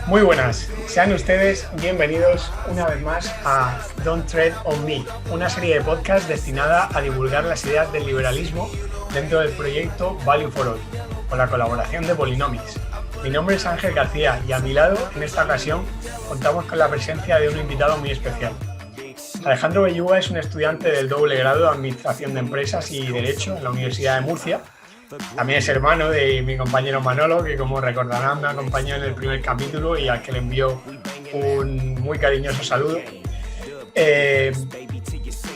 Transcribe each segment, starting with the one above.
Muy buenas, sean ustedes bienvenidos una vez más a Don't Tread on Me, una serie de podcasts destinada a divulgar las ideas del liberalismo dentro del proyecto Value for All, con la colaboración de Polynomics. Mi nombre es Ángel García y a mi lado, en esta ocasión, contamos con la presencia de un invitado muy especial. Alejandro Belluga es un estudiante del doble grado de Administración de Empresas y Derecho en la Universidad de Murcia. También es hermano de mi compañero Manolo, que como recordarán me acompañó en el primer capítulo y al que le envío un muy cariñoso saludo.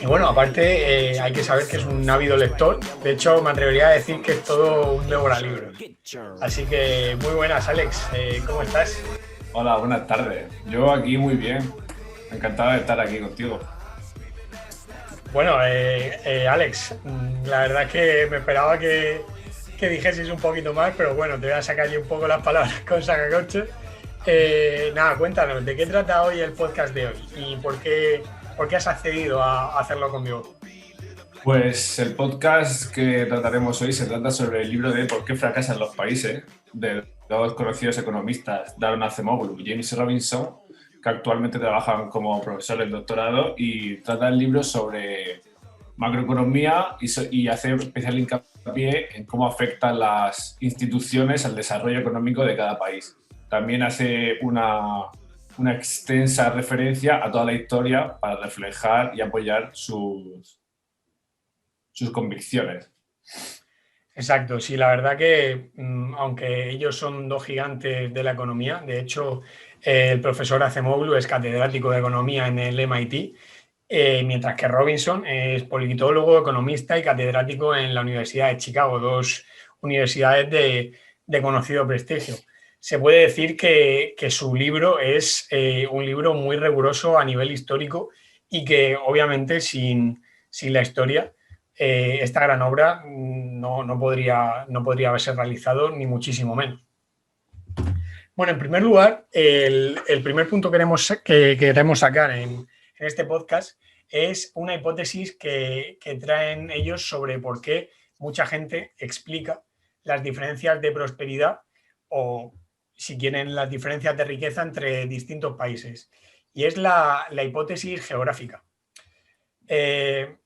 Y bueno, aparte hay que saber que es un ávido lector. De hecho, me atrevería a decir que es todo un devoralibros. Así que muy buenas, Alex. ¿Cómo estás? Hola, buenas tardes. Yo aquí muy bien. Encantado de estar aquí contigo. Bueno, Alex, la verdad es que me esperaba que dijeses un poquito más, pero bueno, te voy a sacar yo un poco las palabras con sacacorchos. Nada, cuéntanos, ¿de qué trata hoy el podcast de hoy? ¿Y por qué has accedido a hacerlo conmigo? Pues el podcast que trataremos hoy se trata sobre el libro de ¿Por qué fracasan los países?, de dos conocidos economistas, Daron Acemoglu y James Robinson, que actualmente trabajan como profesores de doctorado, y trata el libro sobre macroeconomía y hace especial hincapié en cómo afectan las instituciones al desarrollo económico de cada país. También hace una extensa referencia a toda la historia para reflejar y apoyar sus convicciones. Exacto, sí, la verdad que aunque ellos son dos gigantes de la economía, de hecho el profesor Acemoglu es catedrático de economía en el MIT, mientras que Robinson es politólogo, economista y catedrático en la Universidad de Chicago, dos universidades de conocido prestigio. Se puede decir que su libro es un libro muy riguroso a nivel histórico y que obviamente sin la historia esta gran obra no podría haberse realizado ni muchísimo menos. Bueno, en primer lugar, el primer punto que queremos sacar en este podcast es una hipótesis que traen ellos sobre por qué mucha gente explica las diferencias de prosperidad o, si quieren, las diferencias de riqueza entre distintos países. Y es la hipótesis geográfica. De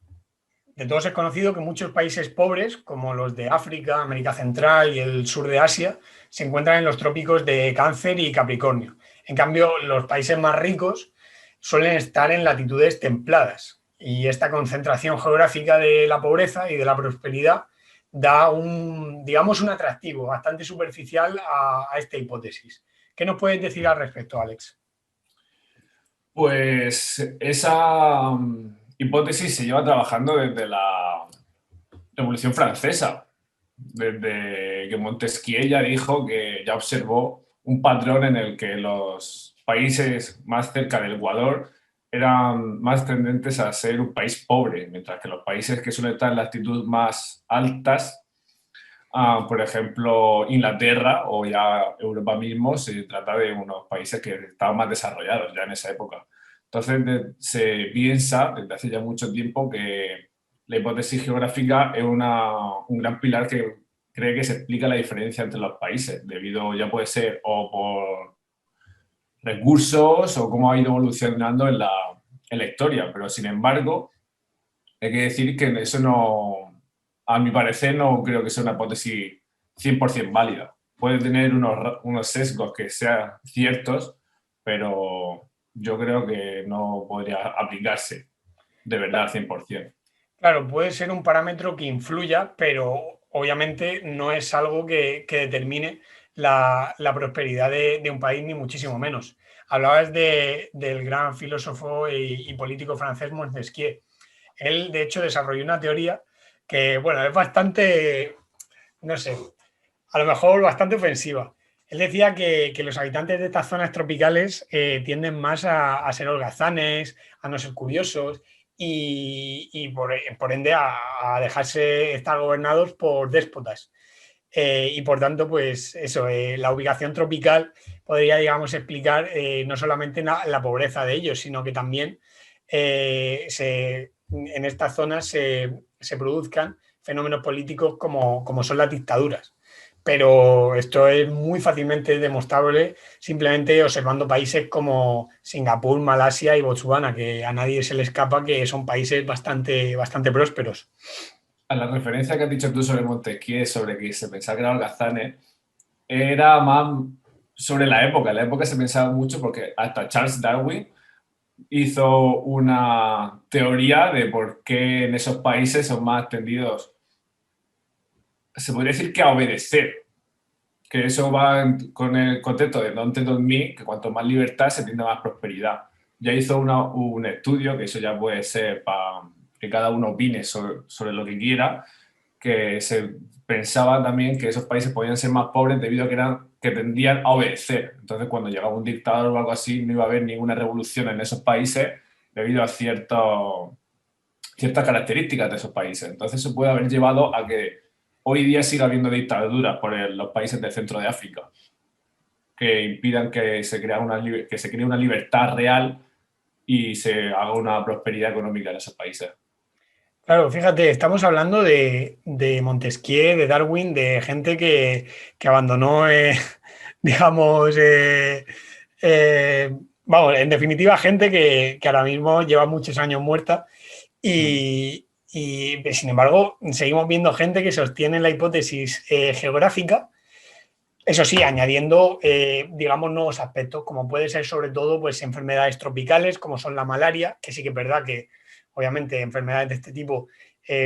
todos es conocido que muchos países pobres, como los de África, América Central y el sur de Asia, se encuentran en los trópicos de Cáncer y Capricornio. En cambio, los países más ricos suelen estar en latitudes templadas. Y esta concentración geográfica de la pobreza y de la prosperidad da un atractivo bastante superficial a esta hipótesis. ¿Qué nos puedes decir al respecto, Alex? Pues esa hipótesis se lleva trabajando desde la Revolución Francesa, desde que Montesquieu ya dijo que ya observó un patrón en el que los países más cerca del Ecuador eran más tendentes a ser un país pobre, mientras que los países que suelen estar en latitudes más altas, por ejemplo, Inglaterra o ya Europa mismo, se trata de unos países que estaban más desarrollados ya en esa época. Entonces se piensa desde hace ya mucho tiempo que la hipótesis geográfica es un gran pilar que cree que se explica la diferencia entre los países, debido, ya puede ser o por recursos o cómo ha ido evolucionando en la historia, pero sin embargo hay que decir que eso no, a mi parecer, no creo que sea una hipótesis 100% válida. Puede tener unos sesgos que sean ciertos, pero yo creo que no podría aplicarse de verdad al 100%. Claro, puede ser un parámetro que influya, pero obviamente no es algo que determine la prosperidad de un país, ni muchísimo menos. Hablabas del gran filósofo y político francés Montesquieu. Él, de hecho, desarrolló una teoría que, bueno, es bastante, no sé, a lo mejor bastante ofensiva. Él decía que los habitantes de estas zonas tropicales tienden más a ser holgazanes, a no ser curiosos y por ende a dejarse estar gobernados por déspotas. Y por tanto, pues eso, la ubicación tropical podría, digamos, explicar no solamente la pobreza de ellos, sino que también en estas zonas se produzcan fenómenos políticos como son las dictaduras. pero esto es muy fácilmente demostrable simplemente observando países como Singapur, Malasia y Botswana, que a nadie se le escapa que son países bastante prósperos. A la referencia que has dicho tú sobre Montesquieu, sobre que se pensaba que era holgazanes, era más sobre la época. En la época se pensaba mucho porque hasta Charles Darwin hizo una teoría de por qué en esos países son más tendidos, se podría decir que a obedecer, que eso va con el concepto de Don't Tell Me, que cuanto más libertad se tiende a más prosperidad. Ya hizo un estudio, que eso ya puede ser para que cada uno opine sobre lo que quiera, que se pensaba también que esos países podían ser más pobres debido a que tendían a obedecer. Entonces, cuando llegaba un dictador o algo así, no iba a haber ninguna revolución en esos países debido a ciertas características de esos países. Entonces, eso puede haber llevado a que hoy día siga habiendo dictaduras por los países del centro de África que impidan que que se cree una libertad real y se haga una prosperidad económica en esos países. Claro, fíjate, estamos hablando de Montesquieu, de Darwin, de gente que abandonó, digamos, vamos, en definitiva, gente que ahora mismo lleva muchos años muerta y, sin embargo, seguimos viendo gente que sostiene la hipótesis geográfica, eso sí, añadiendo, digamos, nuevos aspectos, como puede ser sobre todo pues, enfermedades tropicales, como son la malaria, que sí que es verdad que obviamente enfermedades de este tipo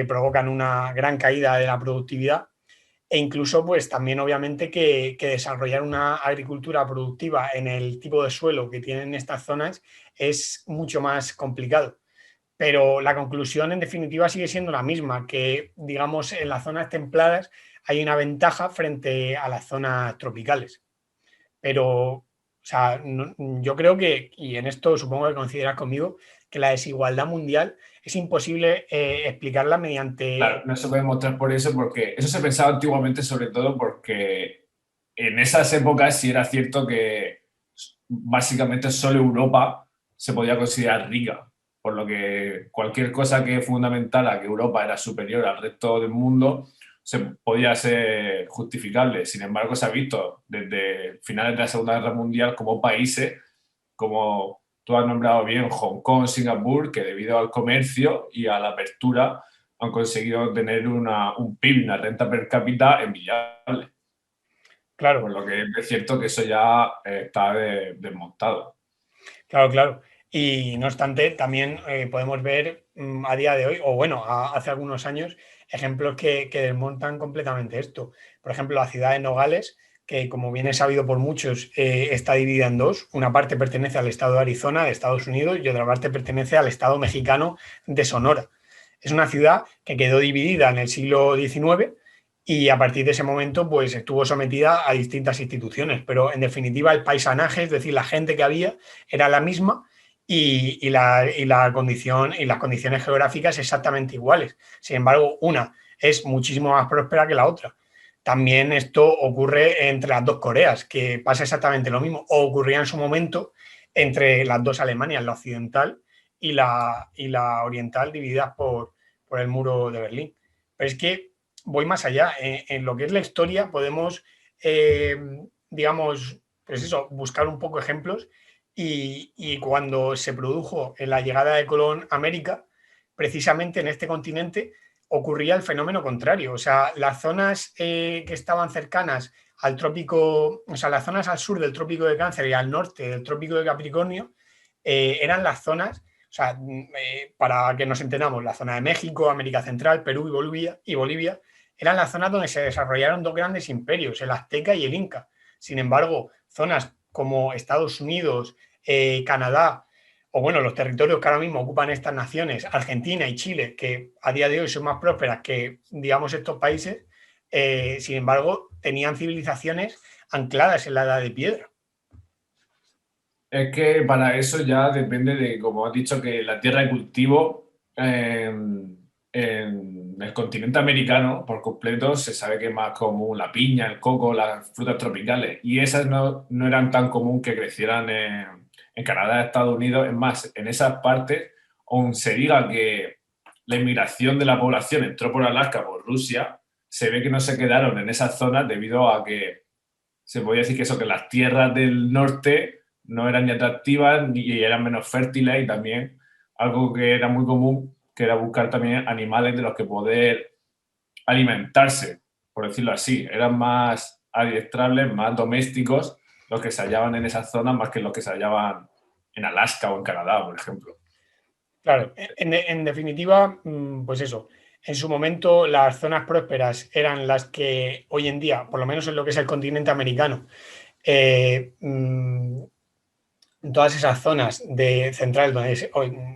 provocan una gran caída de la productividad e incluso pues también obviamente que desarrollar una agricultura productiva en el tipo de suelo que tienen estas zonas es mucho más complicado. Pero la conclusión en definitiva sigue siendo la misma, que digamos en las zonas templadas hay una ventaja frente a las zonas tropicales. Pero, o sea, yo creo que, y en esto supongo que coincidirás conmigo, que la desigualdad mundial es imposible explicarla Claro, mediante... no se puede mostrar por eso, porque eso se pensaba antiguamente sobre todo porque en esas épocas sí era cierto que básicamente solo Europa se podía considerar rica, por lo que cualquier cosa que fundamentara que Europa era superior al resto del mundo se podía ser justificable. Sin embargo, se ha visto desde finales de la Segunda Guerra Mundial como países, como tú has nombrado bien, Hong Kong, Singapur, que debido al comercio y a la apertura han conseguido tener un PIB, una renta per cápita envidiable. Por Claro, lo que es cierto que eso ya está desmontado. claro. Y no obstante, también podemos ver a día de hoy, o bueno, hace algunos años, ejemplos que desmontan completamente esto. Por ejemplo, la ciudad de Nogales, que como bien es sabido por muchos, está dividida en dos. Una parte pertenece al estado de Arizona, de Estados Unidos, y otra parte pertenece al estado mexicano de Sonora. Es una ciudad que quedó dividida en el siglo XIX y a partir de ese momento pues estuvo sometida a distintas instituciones, pero en definitiva el paisanaje, es decir, la gente que había, era la misma y la condición, y las condiciones geográficas exactamente iguales. Sin embargo, una es muchísimo más próspera que la otra. También esto ocurre entre las dos Coreas, que pasa exactamente lo mismo, o ocurría en su momento entre las dos Alemanias, la occidental y la oriental, divididas por el muro de Berlín. Pero es que voy más allá. En lo que es la historia podemos, eh, digamos, pues eso, buscar un poco ejemplos y cuando se produjo en la llegada de Colón a América, precisamente en este continente ocurría el fenómeno contrario. O sea, las zonas que estaban cercanas al trópico, o sea, las zonas al sur del trópico de Cáncer y al norte del trópico de Capricornio, eran las zonas, o sea, para que nos entendamos, la zona de México, América Central, Perú y Bolivia, eran las zonas donde se desarrollaron dos grandes imperios, el azteca y el inca. Sin embargo, zonas como Estados Unidos, Canadá, o bueno, los territorios que ahora mismo ocupan estas naciones, Argentina y Chile, que a día de hoy son más prósperas que, digamos, estos países, sin embargo, tenían civilizaciones ancladas en la edad de piedra. Es que para eso ya depende de, como has dicho, que la tierra de cultivo en el continente americano por completo se sabe que es más común la piña, el coco, las frutas tropicales. Y esas no eran tan común que crecieran en Canadá, Estados Unidos. Es más, en esas partes, aún se diga que la inmigración de la población entró por Alaska, por Rusia, se ve que no se quedaron en esas zonas debido a que se podía decir que eso, que las tierras del norte no eran ni atractivas ni eran menos fértiles, y también algo que era muy común, que era buscar también animales de los que poder alimentarse, por decirlo así. Eran más adiestrables, más domésticos los que se hallaban en esas zonas más que los que se hallaban en Alaska o en Canadá, por ejemplo. Claro, en definitiva, pues eso, en su momento las zonas prósperas eran las que hoy en día, por lo menos en lo que es el continente americano, eh, mm, en todas esas zonas de centrales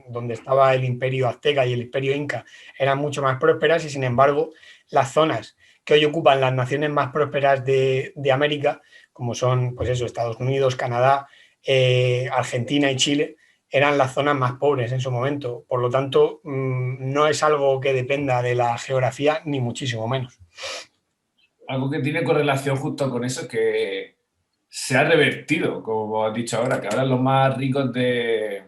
donde estaba el imperio azteca y el imperio inca eran mucho más prósperas, y sin embargo las zonas que hoy ocupan las naciones más prósperas de América, como son pues eso, Estados Unidos, Canadá, Argentina y Chile, eran las zonas más pobres en su momento. Por lo tanto, no es algo que dependa de la geografía, ni muchísimo menos. Algo que tiene correlación justo con eso es que se ha revertido, como has dicho ahora, que ahora los más ricos de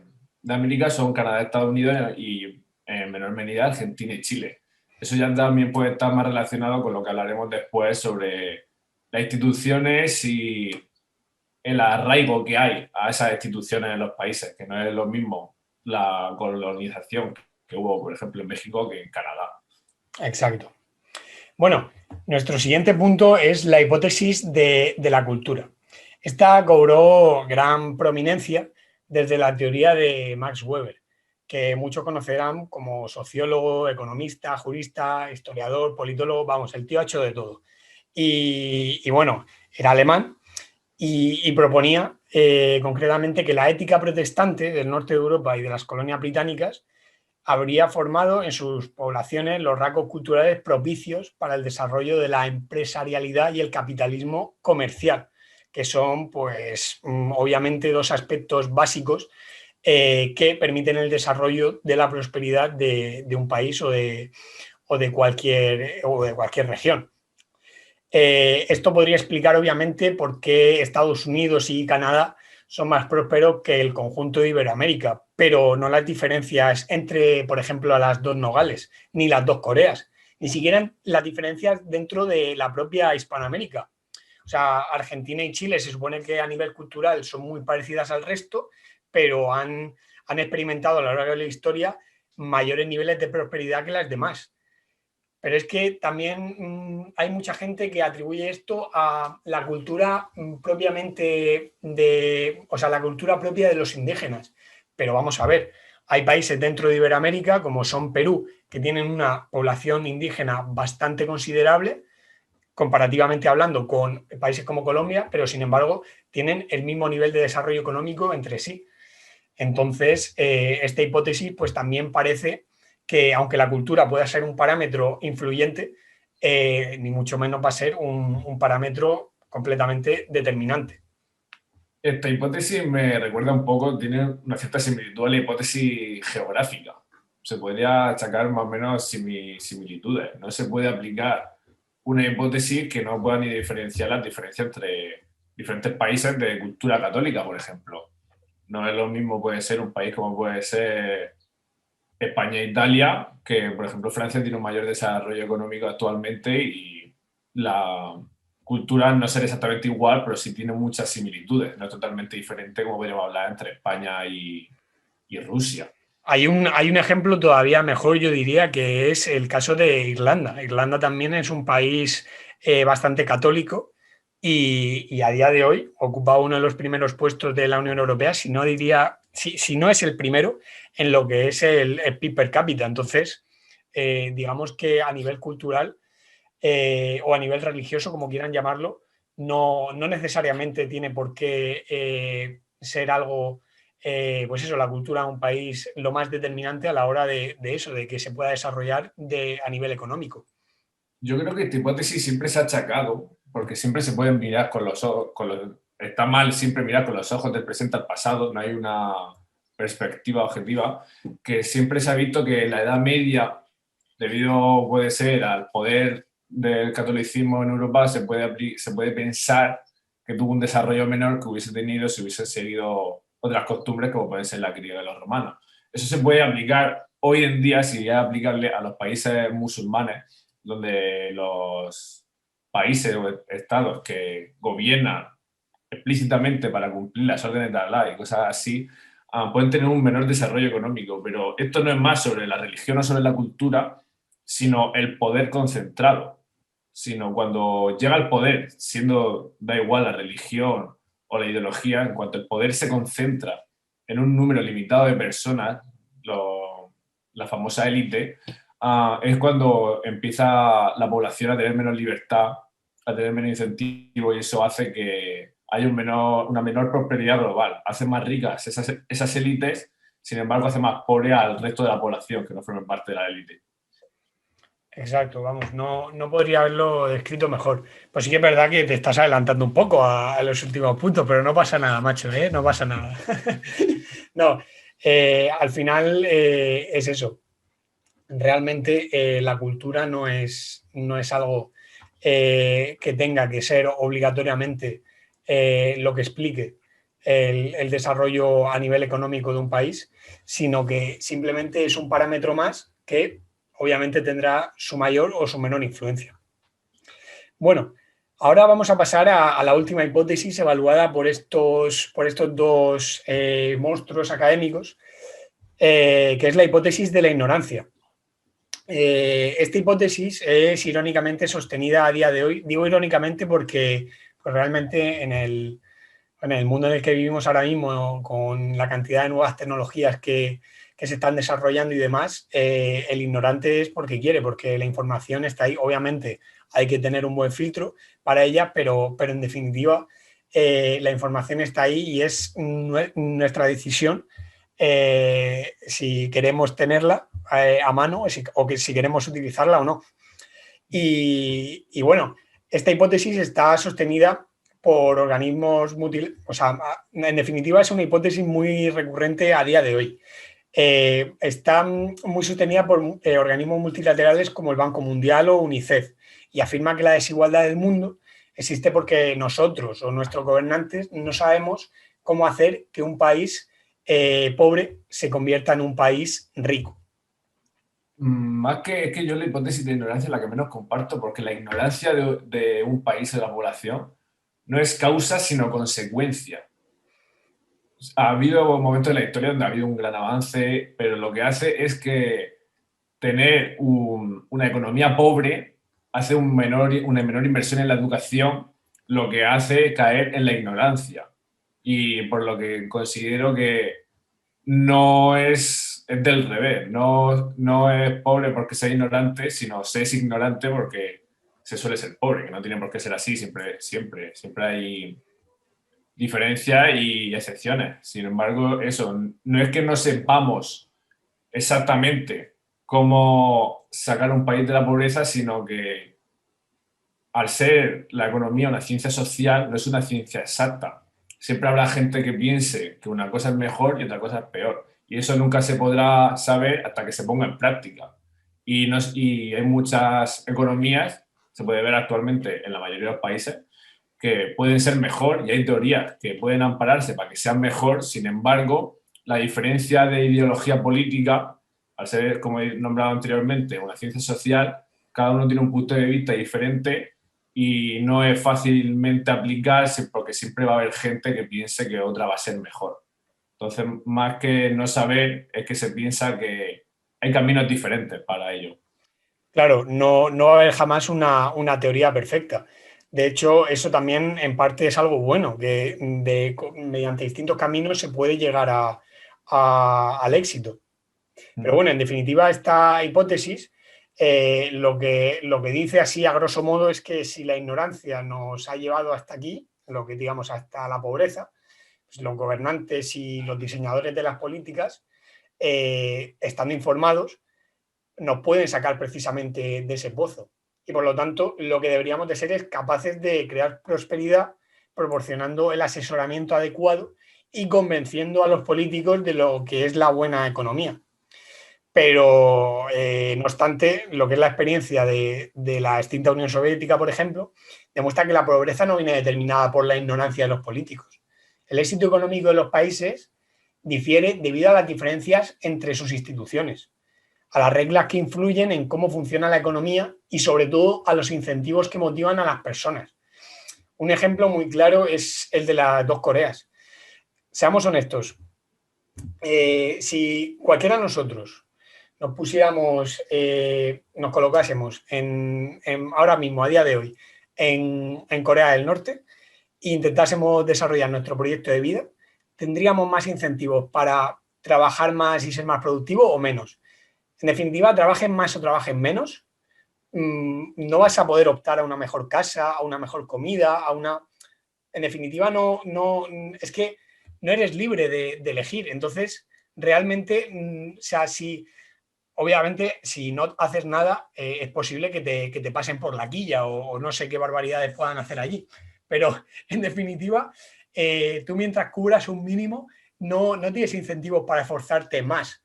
América son Canadá, Estados Unidos y en menor medida Argentina y Chile. Eso ya también puede estar más relacionado con lo que hablaremos después sobre las instituciones y el arraigo que hay a esas instituciones en los países, que no es lo mismo la colonización que hubo, por ejemplo, en México que en Canadá. Exacto. Bueno, nuestro siguiente punto es la hipótesis de la cultura. Esta cobró gran prominencia desde la teoría de Max Weber, que muchos conocerán como sociólogo, economista, jurista, historiador, politólogo, vamos, el tío ha hecho de todo. Y bueno, era alemán y proponía concretamente que la ética protestante del norte de Europa y de las colonias británicas habría formado en sus poblaciones los rasgos culturales propicios para el desarrollo de la empresarialidad y el capitalismo comercial, que son, pues, obviamente dos aspectos básicos que permiten el desarrollo de la prosperidad de un país o de cualquier región. Esto podría explicar, obviamente, por qué Estados Unidos y Canadá son más prósperos que el conjunto de Iberoamérica, pero no las diferencias entre, por ejemplo, las dos Nogales, ni las dos Coreas, ni siquiera las diferencias dentro de la propia Hispanoamérica. O sea, Argentina y Chile se supone que a nivel cultural son muy parecidas al resto, pero han experimentado a lo largo de la historia mayores niveles de prosperidad que las demás. Pero es que también hay mucha gente que atribuye esto a la cultura propiamente o sea, la cultura propia de los indígenas. Pero vamos a ver, hay países dentro de Iberoamérica, como son Perú, que tienen una población indígena bastante considerable, comparativamente hablando con países como Colombia, pero sin embargo tienen el mismo nivel de desarrollo económico entre sí. Entonces, esta hipótesis pues también parece que, aunque la cultura pueda ser un parámetro influyente, ni mucho menos va a ser un parámetro completamente determinante. Esta hipótesis me recuerda un poco, tiene una cierta similitud a la hipótesis geográfica. Se podría achacar más o menos similitudes. No se puede aplicar una hipótesis que no pueda ni diferenciar las diferencias entre diferentes países de cultura católica, por ejemplo. No es lo mismo, puede ser un país como puede ser España e Italia, que por ejemplo Francia tiene un mayor desarrollo económico actualmente y la cultura no será exactamente igual, pero sí tiene muchas similitudes, no es totalmente diferente como podríamos hablar entre España y Rusia. Hay un ejemplo todavía mejor, yo diría, que es el caso de Irlanda. Irlanda también es un país bastante católico y a día de hoy ocupa uno de los primeros puestos de la Unión Europea, si no diría, si no es el primero, en lo que es el PIB per cápita. Entonces, digamos que a nivel cultural o a nivel religioso, como quieran llamarlo, no necesariamente tiene por qué ser algo, pues eso, la cultura de un país lo más determinante a la hora de eso, de que se pueda desarrollar a nivel económico. Yo creo que esta hipótesis siempre se ha achacado, porque siempre se pueden mirar con los ojos, está mal siempre mirar con los ojos del presente al pasado, no hay una perspectiva objetiva, que siempre se ha visto que en la Edad Media, debido puede ser al poder del catolicismo en Europa, se puede pensar que tuvo un desarrollo menor que hubiese tenido si hubiese seguido otras costumbres como pueden ser la griega de los romanos. Eso se puede aplicar hoy en día, si es aplicable a los países musulmanes, donde los países o estados que gobiernan explícitamente para cumplir las órdenes de Alá y cosas así, pueden tener un menor desarrollo económico. Pero esto no es más sobre la religión o sobre la cultura, sino el poder concentrado. Sino cuando llega el poder, da igual la religión o la ideología, en cuanto el poder se concentra en un número limitado de personas, la famosa élite, es cuando empieza la población a tener menos libertad, a tener menos incentivo, y eso hace que haya una menor prosperidad global. Hace más ricas esas élites, sin embargo hace más pobre al resto de la población que no forman parte de la élite. Exacto, vamos, no podría haberlo descrito mejor. Pues sí que es verdad que te estás adelantando un poco a los últimos puntos, pero no pasa nada, macho, ¿eh? No pasa nada. No, al final es eso. Realmente la cultura no es algo que tenga que ser obligatoriamente lo que explique el desarrollo a nivel económico de un país, sino que simplemente es un parámetro más que obviamente tendrá su mayor o su menor influencia. Bueno, ahora vamos a pasar a la última hipótesis evaluada por estos dos monstruos académicos, que es la hipótesis de la ignorancia. Esta hipótesis es irónicamente sostenida a día de hoy. Digo irónicamente porque pues, realmente en el mundo en el que vivimos ahora mismo, con la cantidad de nuevas tecnologías que se están desarrollando y demás, el ignorante es porque quiere, porque la información está ahí. Obviamente hay que tener un buen filtro para ella, pero en definitiva la información está ahí y es nuestra decisión si queremos tenerla a mano o si queremos utilizarla o no. Y bueno, esta hipótesis está sostenida por organismos o sea, en definitiva es una hipótesis muy recurrente a día de hoy. Está muy sostenida por organismos multilaterales como el Banco Mundial o UNICEF, y afirma que la desigualdad del mundo existe porque nosotros o nuestros gobernantes no sabemos cómo hacer que un país pobre se convierta en un país rico. Más que es que yo la hipótesis de ignorancia es la que menos comparto, porque la ignorancia de un país o de la población no es causa, sino consecuencia. Ha habido momentos en la historia donde ha habido un gran avance, pero lo que hace es que tener una economía pobre hace una menor inversión en la educación, lo que hace caer en la ignorancia. Y por lo que considero que no es del revés, no es pobre porque sea ignorante, sino se es ignorante porque se suele ser pobre, que no tiene por qué ser así, siempre hay diferencias y excepciones. Sin embargo, eso, no es que no sepamos exactamente cómo sacar un país de la pobreza, sino que al ser la economía una ciencia social, no es una ciencia exacta. Siempre habrá gente que piense que una cosa es mejor y otra cosa es peor. Y eso nunca se podrá saber hasta que se ponga en práctica. Y hay muchas economías, se puede ver actualmente en la mayoría de los países, que pueden ser mejor y hay teorías que pueden ampararse para que sean mejor. Sin embargo, la diferencia de ideología política, al ser, como he nombrado anteriormente, una ciencia social, cada uno tiene un punto de vista diferente y no es fácilmente aplicarse porque siempre va a haber gente que piense que otra va a ser mejor. Entonces, más que no saber, es que se piensa que hay caminos diferentes para ello. Claro, no va a haber jamás una teoría perfecta. De hecho, eso también en parte es algo bueno, que mediante distintos caminos se puede llegar al éxito. Pero bueno, en definitiva, esta hipótesis lo que dice así a grosso modo es que si la ignorancia nos ha llevado hasta aquí, lo que digamos hasta la pobreza, pues los gobernantes y los diseñadores de las políticas, estando informados, nos pueden sacar precisamente de ese pozo. Y por lo tanto, lo que deberíamos de ser es capaces de crear prosperidad proporcionando el asesoramiento adecuado y convenciendo a los políticos de lo que es la buena economía. Pero, no obstante, lo que es la experiencia de la extinta Unión Soviética, por ejemplo, demuestra que la pobreza no viene determinada por la ignorancia de los políticos. El éxito económico de los países difiere debido a las diferencias entre sus instituciones. a las reglas que influyen en cómo funciona la economía y sobre todo a los incentivos que motivan a las personas. Un ejemplo muy claro es el de las dos Coreas. Seamos honestos, si cualquiera de nosotros nos pusiéramos, nos colocásemos ahora mismo, a día de hoy, en Corea del Norte e intentásemos desarrollar nuestro proyecto de vida, ¿tendríamos más incentivos para trabajar más y ser más productivos o menos? En definitiva, trabajen más o trabajen menos, no vas a poder optar a una mejor casa, a una mejor comida, a una... En definitiva, es que no eres libre de elegir. Entonces, realmente, o sea, obviamente, si no haces nada, es posible que te pasen por la quilla o no sé qué barbaridades puedan hacer allí. Pero, en definitiva, tú mientras cubras un mínimo, no tienes incentivos para esforzarte más.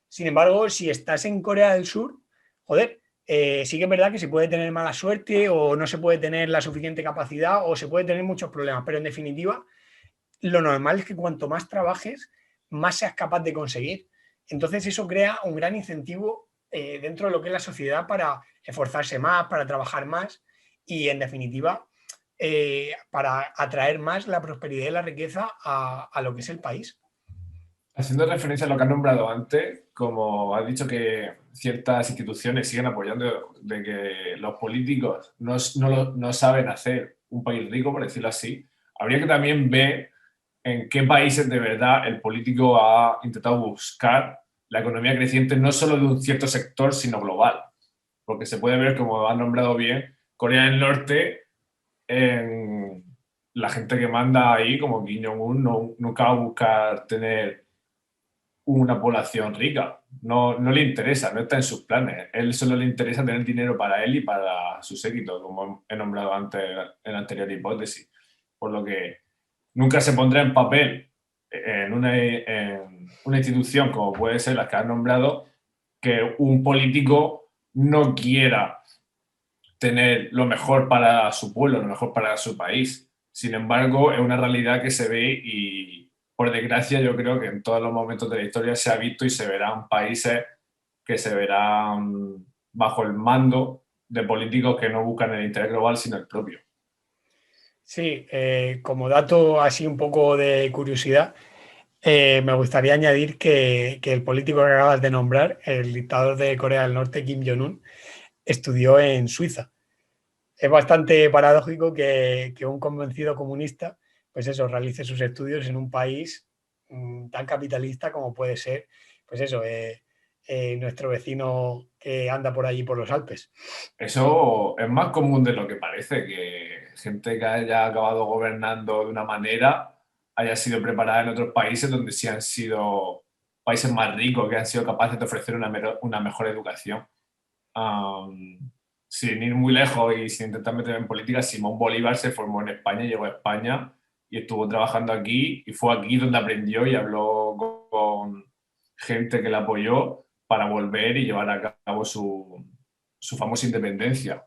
Sin embargo, si estás en Corea del Sur, joder, sí que es verdad que se puede tener mala suerte o no se puede tener la suficiente capacidad o se puede tener muchos problemas, pero en definitiva, lo normal es que cuanto más trabajes, más seas capaz de conseguir. Entonces eso crea un gran incentivo dentro de lo que es la sociedad para esforzarse más, para trabajar más y en definitiva para atraer más la prosperidad y la riqueza a lo que es el país. Haciendo referencia a lo que has nombrado antes, como has dicho que ciertas instituciones siguen apoyando de que los políticos no saben hacer un país rico, por decirlo así, habría que también ver en qué países de verdad el político ha intentado buscar la economía creciente no solo de un cierto sector, sino global. Porque se puede ver, como has nombrado bien, Corea del Norte, la gente que manda ahí, como Kim Jong-un, nunca va a buscar tener una población rica. No le interesa, no está en sus planes. Él solo le interesa tener dinero para él y para su séquito, como he nombrado antes en la anterior hipótesis. Por lo que nunca se pondrá en papel en una institución como puede ser la que has nombrado que un político no quiera tener lo mejor para su pueblo, lo mejor para su país. Sin embargo, es una realidad que se ve y, por desgracia, yo creo que en todos los momentos de la historia se ha visto y se verán países que se verán bajo el mando de políticos que no buscan el interés global, sino el propio. Sí, como dato así un poco de curiosidad, me gustaría añadir que el político que acabas de nombrar, el dictador de Corea del Norte, Kim Jong-un, estudió en Suiza. Es bastante paradójico que un convencido comunista, pues eso, realice sus estudios en un país tan capitalista como puede ser, pues eso, nuestro vecino que anda por allí por los Alpes. Eso es más común de lo que parece, que gente que haya acabado gobernando de una manera haya sido preparada en otros países donde sí han sido países más ricos, que han sido capaces de ofrecer una mejor educación. Sin ir muy lejos y sin intentar meter en política, Simón Bolívar se formó en España, llegó a España y estuvo trabajando aquí y fue aquí donde aprendió y habló con gente que le apoyó para volver y llevar a cabo su famosa independencia,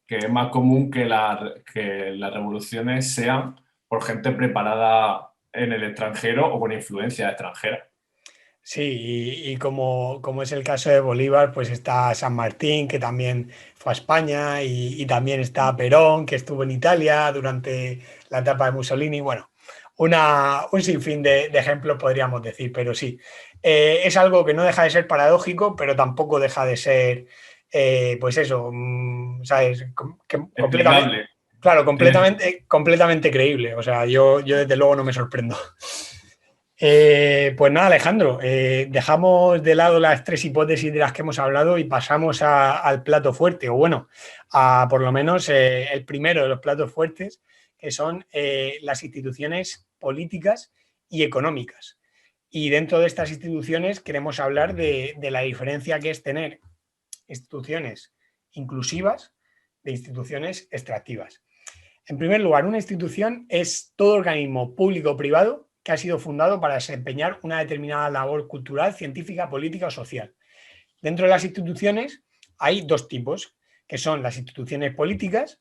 que es más común que las revoluciones sean por gente preparada en el extranjero o con influencia extranjera. Sí, y como es el caso de Bolívar, pues está San Martín, que también fue a España, y también está Perón, que estuvo en Italia durante la etapa de Mussolini. Bueno, un sinfín de ejemplos podríamos decir, pero sí, es algo que no deja de ser paradójico, pero tampoco deja de ser, pues eso, ¿sabes? Completamente, Explicable. claro, completamente creíble. O sea, yo desde luego no me sorprendo. Pues nada, Alejandro, dejamos de lado las tres hipótesis de las que hemos hablado y pasamos al plato fuerte, o bueno, a por lo menos el primero de los platos fuertes, que son las instituciones políticas y económicas. Y dentro de estas instituciones queremos hablar de la diferencia que es tener instituciones inclusivas de instituciones extractivas. En primer lugar, una institución es todo organismo público o privado que ha sido fundado para desempeñar una determinada labor cultural, científica, política o social. Dentro de las instituciones hay dos tipos, que son las instituciones políticas,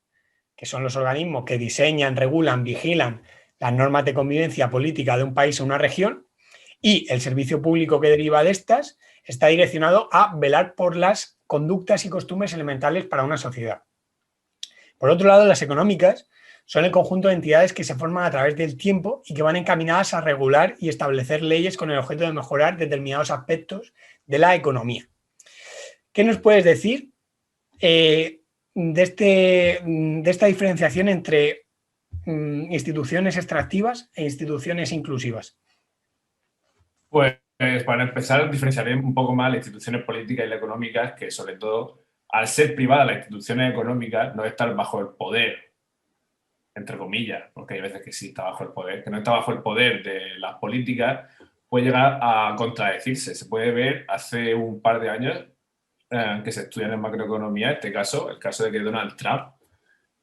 que son los organismos que diseñan, regulan, vigilan las normas de convivencia política de un país o una región, Y el servicio público que deriva de estas está direccionado a velar por las conductas y costumbres elementales para una sociedad. Por otro lado, las económicas son el conjunto de entidades que se forman a través del tiempo y que van encaminadas a regular y establecer leyes con el objeto de mejorar determinados aspectos de la economía. ¿Qué nos puedes decir de esta diferenciación entre instituciones extractivas e instituciones inclusivas? Pues para empezar, diferenciaré un poco más las instituciones políticas y las económicas, que sobre todo, al ser privadas las instituciones económicas, no están bajo el poder, entre comillas, porque hay veces que sí está bajo el poder, que no está bajo el poder de las políticas, puede llegar a contradecirse. Se puede ver hace un par de años que se estudian en macroeconomía, este caso, el caso de que Donald Trump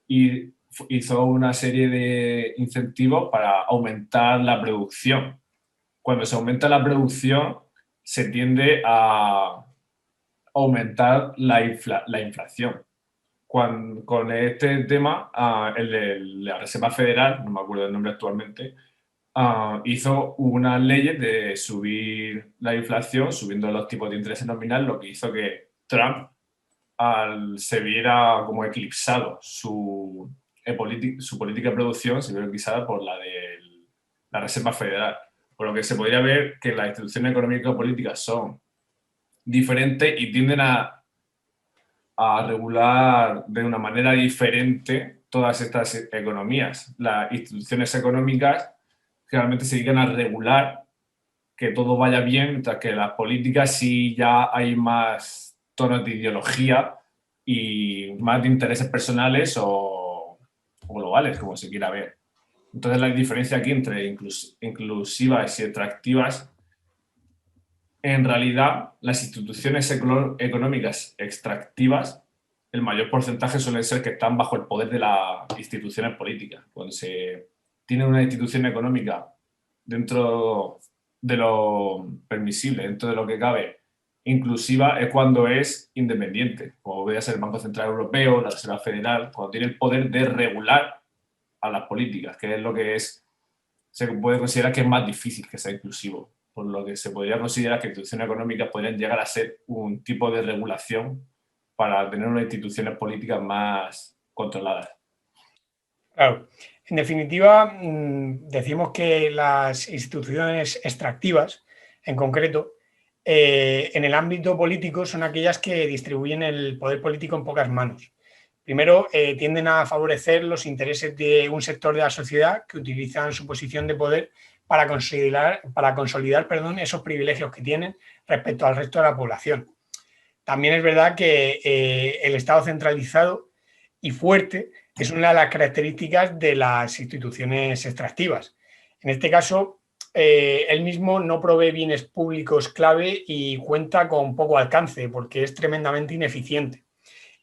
hizo una serie de incentivos para aumentar la producción. Cuando se aumenta la producción, se tiende a aumentar la inflación. Con este tema, el de la Reserva Federal, no me acuerdo del nombre actualmente, hizo unas leyes de subir la inflación, subiendo los tipos de interés nominal, lo que hizo que Trump se viera como eclipsado, su política de producción se viera eclipsada por la de la Reserva Federal. Por lo que se podría ver que las instituciones económicas y políticas son diferentes y tienden a regular de una manera diferente todas estas economías. Las instituciones económicas generalmente se dedican a regular que todo vaya bien, mientras que las políticas sí ya hay más tonos de ideología y más de intereses personales o globales, como se quiera ver. Entonces la diferencia aquí entre inclusivas y extractivas, en realidad las instituciones económicas extractivas, el mayor porcentaje suelen ser que están bajo el poder de las instituciones políticas. Cuando se tiene una institución económica dentro de lo permisible, dentro de lo que cabe, inclusiva, es cuando es independiente, como podría ser el Banco Central Europeo, la Reserva Federal, cuando tiene el poder de regular a las políticas, que es lo que se puede considerar que es más difícil que sea inclusivo, por lo que se podría considerar que instituciones económicas podrían llegar a ser un tipo de regulación para tener unas instituciones políticas más controladas. Claro. En definitiva, decimos que las instituciones extractivas, en concreto, en el ámbito político son aquellas que distribuyen el poder político en pocas manos. Primero, tienden a favorecer los intereses de un sector de la sociedad que utilizan su posición de poder para consolidar esos privilegios que tienen respecto al resto de la población. También es verdad que el Estado centralizado y fuerte es una de las características de las instituciones extractivas. En este caso, él mismo no provee bienes públicos clave y cuenta con poco alcance porque es tremendamente ineficiente.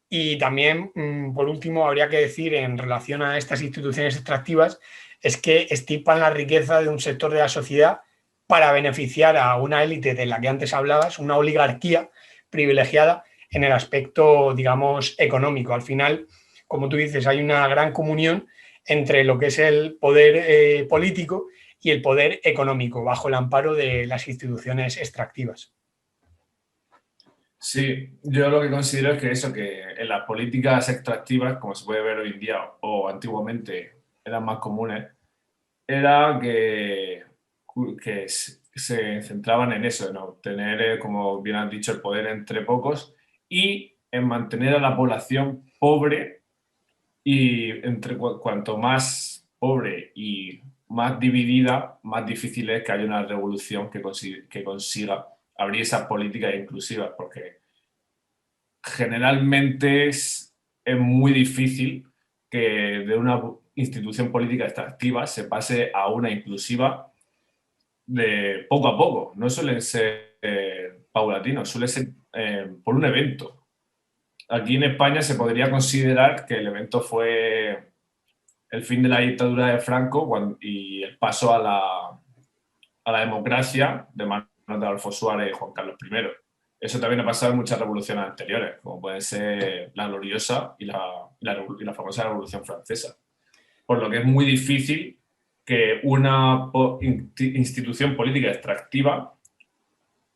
Y también, por último, habría que decir en relación a estas instituciones extractivas es que extirpan la riqueza de un sector de la sociedad para beneficiar a una élite de la que antes hablabas, una oligarquía privilegiada en el aspecto, digamos, económico. Al final, como tú dices, hay una gran comunión entre lo que es el poder político y el poder económico bajo el amparo de las instituciones extractivas. Sí, yo lo que considero es que eso, que en las políticas extractivas, como se puede ver hoy en día o antiguamente eran más comunes, era que se centraban en eso, en obtener, como bien has dicho, el poder entre pocos y en mantener a la población pobre y cuanto más pobre y más dividida, más difícil es que haya una revolución que consiga abrir esas políticas inclusivas, porque generalmente es muy difícil que de una institución política extractiva se pase a una inclusiva de poco a poco. No suelen ser paulatinos, suele ser por un evento. Aquí en España se podría considerar que el evento fue el fin de la dictadura de Franco y el paso a la democracia de manos de Adolfo Suárez y Juan Carlos I. Eso también ha pasado en muchas revoluciones anteriores, como puede ser la gloriosa y la famosa Revolución Francesa. Por lo que es muy difícil que una institución política extractiva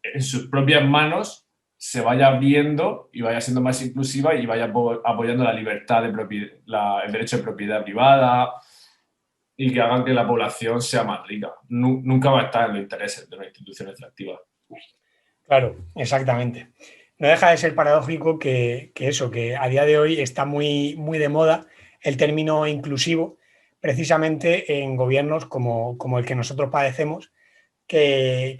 en sus propias manos se vaya viendo y vaya siendo más inclusiva y vaya apoyando la libertad de el derecho de propiedad privada y que hagan que la población sea más rica. Nunca va a estar en los intereses de una institución extractiva. Claro, exactamente. No deja de ser paradójico que a día de hoy está muy, muy de moda el término inclusivo, precisamente en gobiernos como el que nosotros padecemos, que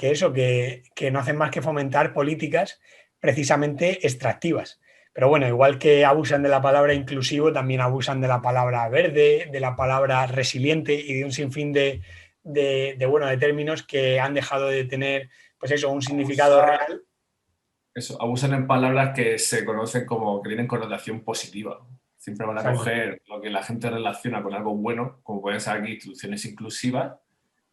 no hacen más que fomentar políticas precisamente extractivas. Pero bueno, igual que abusan de la palabra inclusivo, también abusan de la palabra verde, de la palabra resiliente y de un sinfín de términos que han dejado de tener, pues eso, un significado real. Eso, abusan en palabras que se conocen como que tienen connotación positiva. Siempre van a Exacto. coger lo que la gente relaciona con algo bueno, como pueden ser aquí instituciones inclusivas.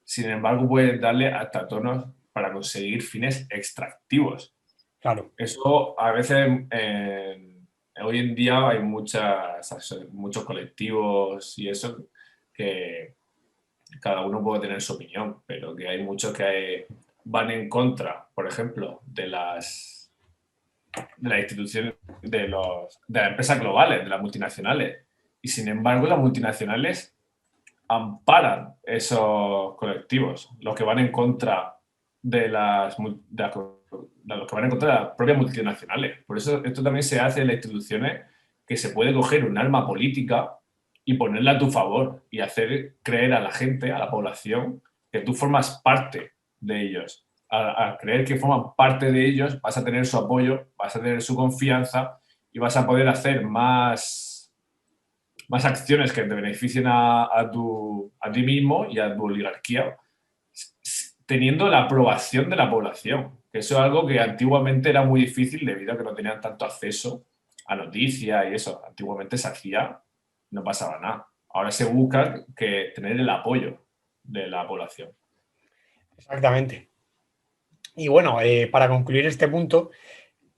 Sin embargo, pueden darle hasta tonos para conseguir fines extractivos. Claro. Eso a veces, hoy en día hay muchos colectivos y eso que cada uno puede tener su opinión, pero que hay muchos que van en contra, por ejemplo, de las instituciones, de las empresas globales, de las multinacionales. Y sin embargo, las multinacionales amparan esos colectivos, los que van en contra de los que van en contra de las propias multinacionales. Por eso esto también se hace en las instituciones, que se puede coger un arma política y ponerla a tu favor y hacer creer a la gente, a la población, que tú formas parte de ellos. Al creer que forman parte de ellos, vas a tener su apoyo, vas a tener su confianza y vas a poder hacer más acciones que te beneficien a ti mismo y a tu oligarquía, teniendo la aprobación de la población. Que eso es algo que antiguamente era muy difícil debido a que no tenían tanto acceso a noticias y eso. Antiguamente se hacía, no pasaba nada. Ahora se busca tener el apoyo de la población. Exactamente. Y bueno, para concluir este punto,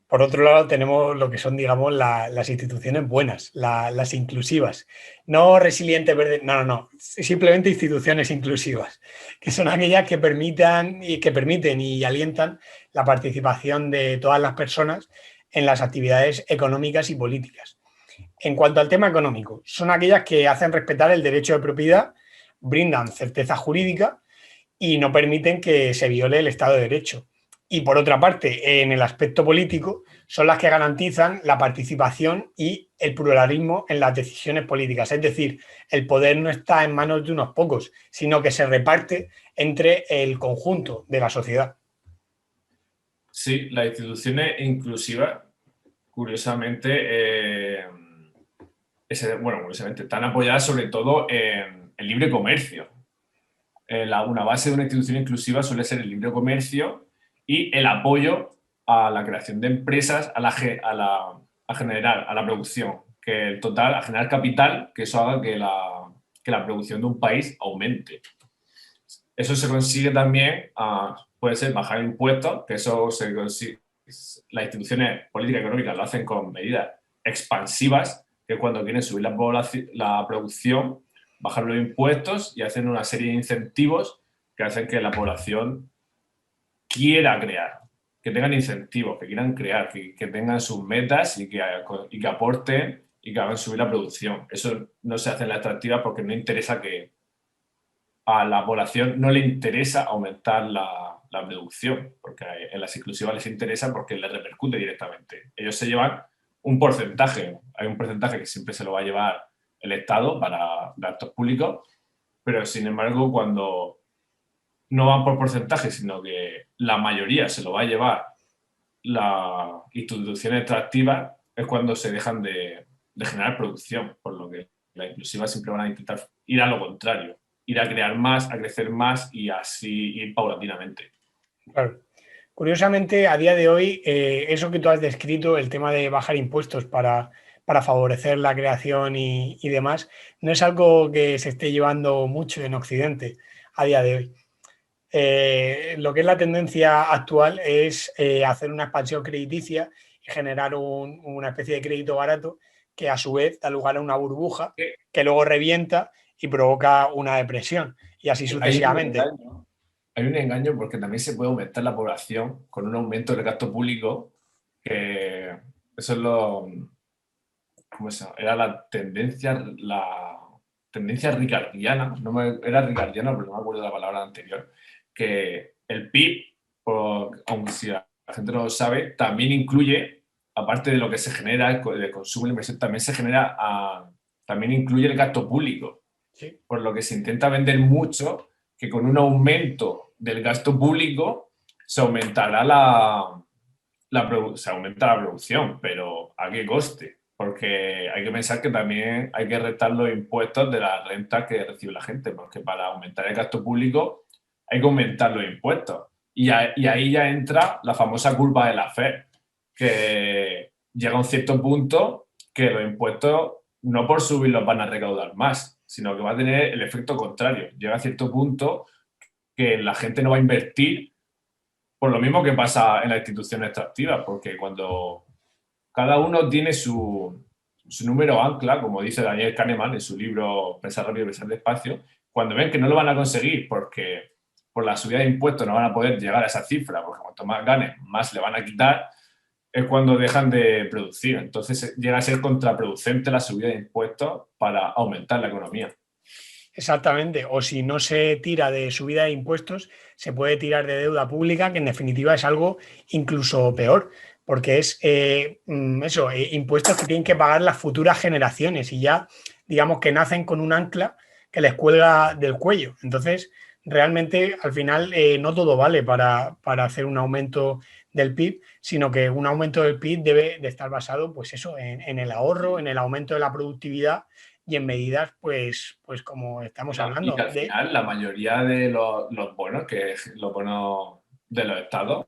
por otro lado, tenemos lo que son, digamos, las instituciones buenas, las inclusivas. No resilientes verdes, no. Simplemente instituciones inclusivas, que son aquellas que permiten y alientan la participación de todas las personas en las actividades económicas y políticas. En cuanto al tema económico, son aquellas que hacen respetar el derecho de propiedad, brindan certeza jurídica y no permiten que se viole el Estado de Derecho. Y por otra parte, en el aspecto político, son las que garantizan la participación y el pluralismo en las decisiones políticas. Es decir, el poder no está en manos de unos pocos, sino que se reparte entre el conjunto de la sociedad. Sí, las instituciones inclusivas, curiosamente, curiosamente, están apoyadas sobre todo en el libre comercio. Una base de una institución inclusiva suele ser el libre comercio y el apoyo a la creación de empresas, a generar, a la producción, que el total, a generar capital, que eso haga que la producción de un país aumente. Eso se consigue también, puede ser bajar impuestos, que eso se consigue, las instituciones políticas y económicas lo hacen con medidas expansivas, que es cuando quieren subir la producción, bajar los impuestos y hacen una serie de incentivos que hacen que la población quiera crear, que tengan incentivos, que quieran crear, que tengan sus metas y que aporten y que hagan subir la producción. Eso no se hace en la extractiva porque no interesa a la población no le interesa aumentar la producción, porque en las exclusivas les interesa porque les repercute directamente. Ellos se llevan un porcentaje, hay un porcentaje que siempre se lo va a llevar el Estado para gastos públicos, pero sin embargo cuando no van por porcentaje, sino que la mayoría se lo va a llevar las instituciones extractivas, es cuando se dejan de generar producción, por lo que las inclusivas siempre van a intentar ir a lo contrario, ir a crear más, a crecer más y así ir paulatinamente. Claro. Curiosamente, a día de hoy, eso que tú has descrito, el tema de bajar impuestos para favorecer la creación y demás, no es algo que se esté llevando mucho en Occidente a día de hoy. Lo que es la tendencia actual es hacer una expansión crediticia y generar una especie de crédito barato que a su vez da lugar a una burbuja que luego revienta y provoca una depresión. y así Hay un sucesivamente. engaño, hay un engaño porque también se puede aumentar la población con un aumento del gasto público, que eso es lo, ¿cómo se llama? Era la tendencia ricardiana, era ricardiana, pero no me acuerdo de la palabra anterior, que el PIB, aunque si la gente no lo sabe, también incluye, aparte de lo que se genera, de consumo y inversión, también se genera, también incluye el gasto público, Sí. por lo que se intenta vender mucho que con un aumento del gasto público se aumentará se aumenta la producción, pero ¿a qué coste? Porque hay que pensar que también hay que restar los impuestos de las rentas que recibe la gente, porque para aumentar el gasto público hay que aumentar los impuestos. Y ahí ya entra la famosa curva de la FED, que llega a un cierto punto que los impuestos no por subirlos van a recaudar más, sino que va a tener el efecto contrario. Llega a cierto punto que la gente no va a invertir por lo mismo que pasa en las instituciones extractivas, porque cuando cada uno tiene su número ancla, como dice Daniel Kahneman en su libro Pensar rápido, pensar despacio, cuando ven que no lo van a conseguir porque por la subida de impuestos no van a poder llegar a esa cifra, porque cuanto más ganen, más le van a quitar, es cuando dejan de producir. Entonces llega a ser contraproducente la subida de impuestos para aumentar la economía. Exactamente, o si no se tira de subida de impuestos, se puede tirar de deuda pública, que en definitiva es algo incluso peor, porque es eso, impuestos que tienen que pagar las futuras generaciones y ya, digamos que nacen con un ancla que les cuelga del cuello. Entonces, realmente al final no todo vale para hacer un aumento del PIB, sino que un aumento del PIB debe de estar basado, pues eso, en el ahorro, en el aumento de la productividad y en medidas, pues como estamos Y que hablando, al final la mayoría de los bonos, los bonos de los estados,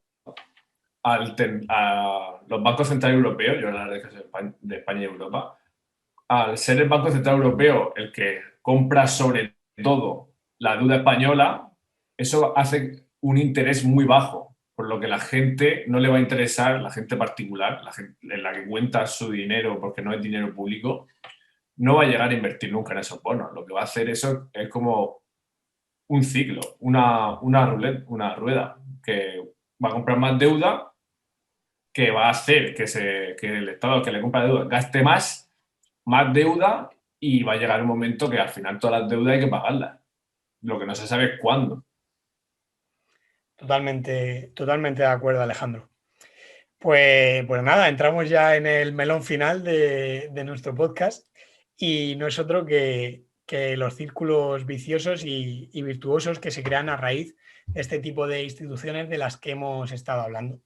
a los bancos centrales europeos, yo la verdad que soy de España y Europa, al ser el Banco Central Europeo el que compra sobre todo la deuda española, eso hace un interés muy bajo, por lo que la gente no le va a interesar, la gente particular, la gente en la que cuenta su dinero porque no es dinero público, no va a llegar a invertir nunca en esos bonos. Lo que va a hacer eso es como un ciclo, una rueda, que va a comprar más deuda, que va a hacer que el Estado que le compra deuda gaste más deuda y va a llegar un momento que al final todas las deudas hay que pagarlas. Lo que no se sabe es cuándo. totalmente, totalmente de acuerdo, Alejandro. Pues nada, entramos ya en el melón final de nuestro podcast y no es otro que los círculos viciosos y virtuosos que se crean a raíz de este tipo de instituciones de las que hemos estado hablando.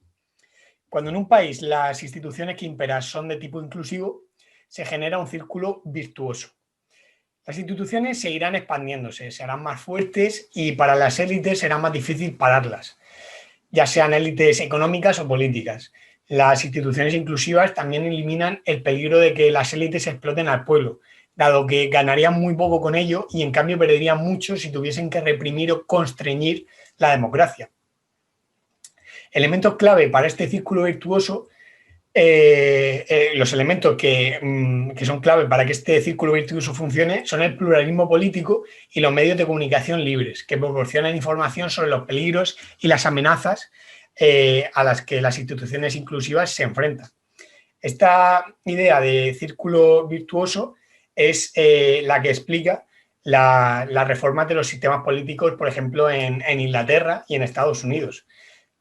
Cuando en un país las instituciones que imperan son de tipo inclusivo, se genera un círculo virtuoso. Las instituciones seguirán expandiéndose, serán más fuertes y para las élites será más difícil pararlas, ya sean élites económicas o políticas. Las instituciones inclusivas también eliminan el peligro de que las élites exploten al pueblo, dado que ganarían muy poco con ello y en cambio perderían mucho si tuviesen que reprimir o constreñir la democracia. Elementos clave para este círculo virtuoso, los elementos que son clave para que este círculo virtuoso funcione son el pluralismo político y los medios de comunicación libres, que proporcionan información sobre los peligros y las amenazas a las que las instituciones inclusivas se enfrentan. Esta idea de círculo virtuoso es la que explica la reforma de los sistemas políticos, por ejemplo, en Inglaterra y en Estados Unidos.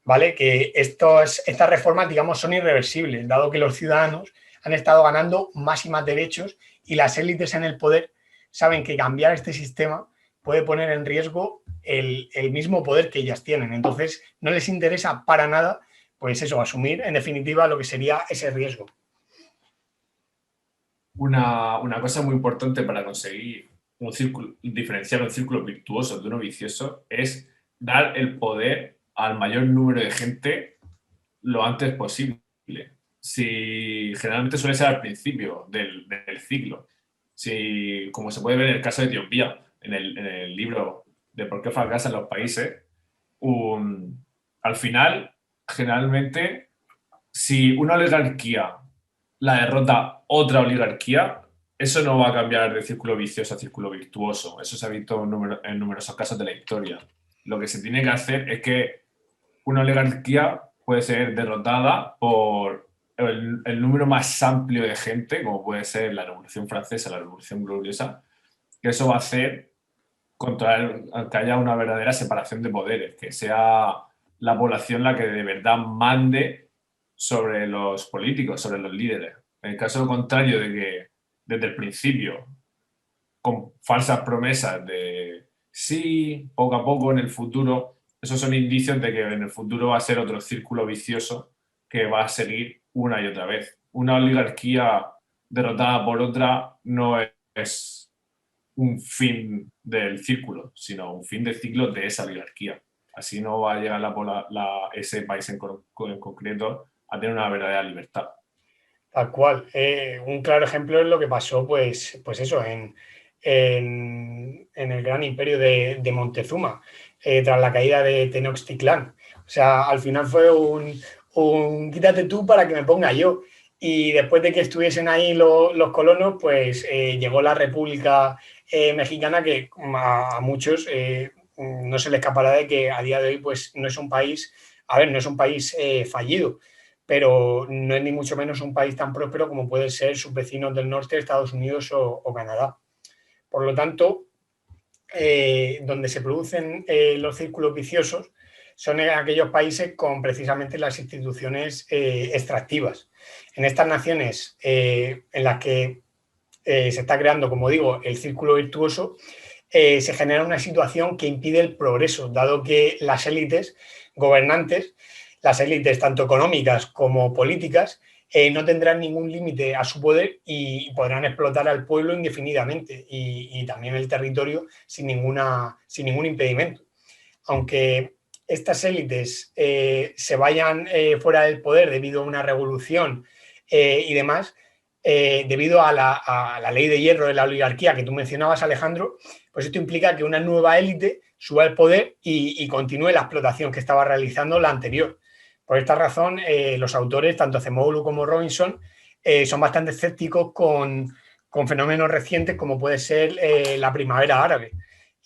¿Vale? Que estas reformas, digamos, son irreversibles, dado que los ciudadanos han estado ganando más y más derechos y las élites en el poder saben que cambiar este sistema puede poner en riesgo el mismo poder que ellas tienen. Entonces, no les interesa para nada, pues eso, asumir en definitiva lo que sería ese riesgo. Una cosa muy importante para conseguir diferenciar un círculo virtuoso de uno vicioso es dar el poder al mayor número de gente lo antes posible. Si generalmente suele ser al principio del ciclo. Si, como se puede ver en el caso de Etiopía, en el libro de por qué fracasan los países, al final, generalmente, si una oligarquía la derrota otra oligarquía, eso no va a cambiar de círculo vicioso a círculo virtuoso. Eso se ha visto en numerosos casos de la historia. Lo que se tiene que hacer es que una oligarquía puede ser derrotada por el número más amplio de gente, como puede ser la Revolución Francesa, la Revolución Gloriosa, que eso va a hacer controlar que haya una verdadera separación de poderes, que sea la población la que de verdad mande sobre los políticos, sobre los líderes. En el caso contrario de que desde el principio, con falsas promesas de sí, poco a poco en el futuro, esos son indicios de que en el futuro va a ser otro círculo vicioso que va a seguir una y otra vez. Una oligarquía derrotada por otra no es un fin del círculo, sino un fin del ciclo de esa oligarquía. Así no va a llegar ese país en concreto a tener una verdadera libertad. Tal cual. Un claro ejemplo es lo que pasó, pues eso, en el gran imperio de Montezuma, tras la caída de Tenochtitlán. O sea, al final fue un quítate tú para que me ponga yo. Y después de que estuviesen ahí los colonos, pues llegó la República Mexicana, que a muchos no se les escapará de que a día de hoy pues no es un país, a ver, no es un país fallido, pero no es ni mucho menos un país tan próspero como pueden ser sus vecinos del norte, Estados Unidos o Canadá. Por lo tanto, donde se producen los círculos viciosos son en aquellos países con precisamente las instituciones extractivas. En estas naciones en las que se está creando, como digo, el círculo virtuoso, se genera una situación que impide el progreso, dado que las élites gobernantes, las élites tanto económicas como políticas, no tendrán ningún límite a su poder y podrán explotar al pueblo indefinidamente y también el territorio sin ningún impedimento. Aunque estas élites se vayan fuera del poder debido a una revolución y demás, debido a la ley de hierro de la oligarquía que tú mencionabas, Alejandro, pues esto implica que una nueva élite suba al poder y continúe la explotación que estaba realizando la anterior. Por esta razón, los autores, tanto Acemoglu como Robinson, son bastante escépticos con fenómenos recientes como puede ser la primavera árabe.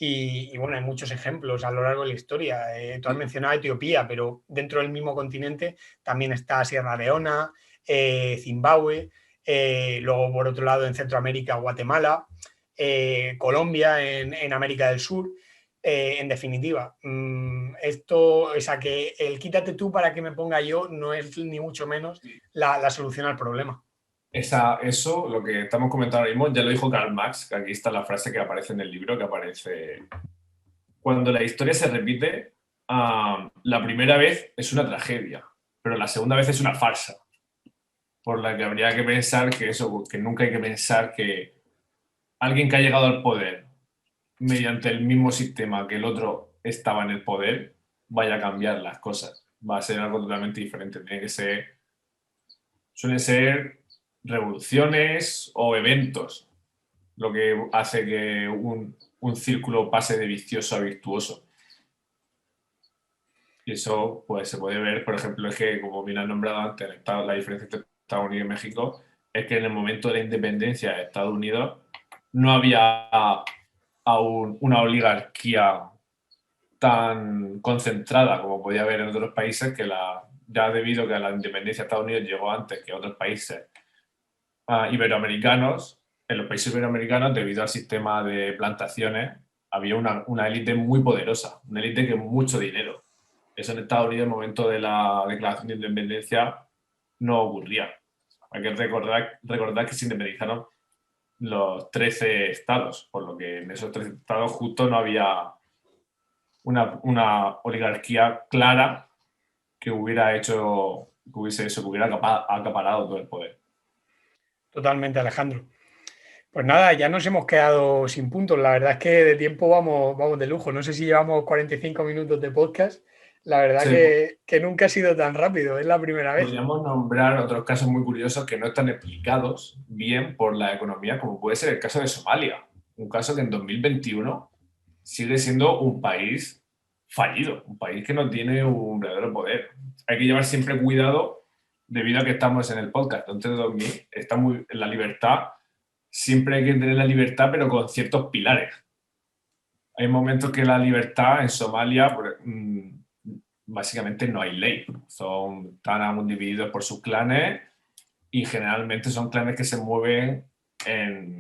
Y bueno, hay muchos ejemplos a lo largo de la historia. Tú has mencionado Etiopía, pero dentro del mismo continente también está Sierra Leona, Zimbabue, luego por otro lado en Centroamérica, Guatemala, Colombia en América del Sur. En definitiva, esto es a que el quítate tú para que me ponga yo no es ni mucho menos la solución al problema. Eso, lo que estamos comentando ahora mismo, ya lo dijo Karl Marx, que aquí está la frase que aparece en el libro, que aparece, cuando la historia se repite, la primera vez es una tragedia, pero la segunda vez es una farsa, por la que habría que pensar que eso, que nunca hay que pensar que alguien que ha llegado al poder mediante el mismo sistema que el otro estaba en el poder, vaya a cambiar las cosas. Va a ser algo totalmente diferente. Suelen ser revoluciones o eventos lo que hace que un círculo pase de vicioso a virtuoso. Y eso pues, se puede ver, por ejemplo, es que, como bien has nombrado antes, la diferencia entre Estados Unidos y México es que en el momento de la independencia de Estados Unidos no había aún una oligarquía tan concentrada como podía haber en otros países, ya debido a que la independencia de Estados Unidos llegó antes que otros países iberoamericanos. En los países iberoamericanos, debido al sistema de plantaciones, había una élite muy poderosa, una élite que mucho dinero. Eso en Estados Unidos, en el momento de la declaración de independencia, no ocurría. Hay que recordar que se independizaron los 13 estados, por lo que en esos 13 estados justo no había una oligarquía clara que hubiera hecho, que hubiese eso, que hubiera acaparado todo el poder. Totalmente, Alejandro. Pues nada, ya nos hemos quedado sin puntos. La verdad es que de tiempo vamos de lujo. No sé si llevamos 45 minutos de podcast. La verdad Sí, que nunca ha sido tan rápido. Es la primera vez. podríamos nombrar otros casos muy curiosos que no están explicados bien por la economía, como puede ser el caso de Somalia. Un caso que en 2021 sigue siendo un país fallido, un país que no tiene un verdadero poder. Hay que llevar siempre cuidado debido a que estamos en el podcast antes de dormir, está muy, la libertad siempre hay que tener la libertad, pero con ciertos pilares. Hay momentos que la libertad en Somalia, básicamente no hay ley. Están divididos por sus clanes y generalmente son clanes que se mueven en,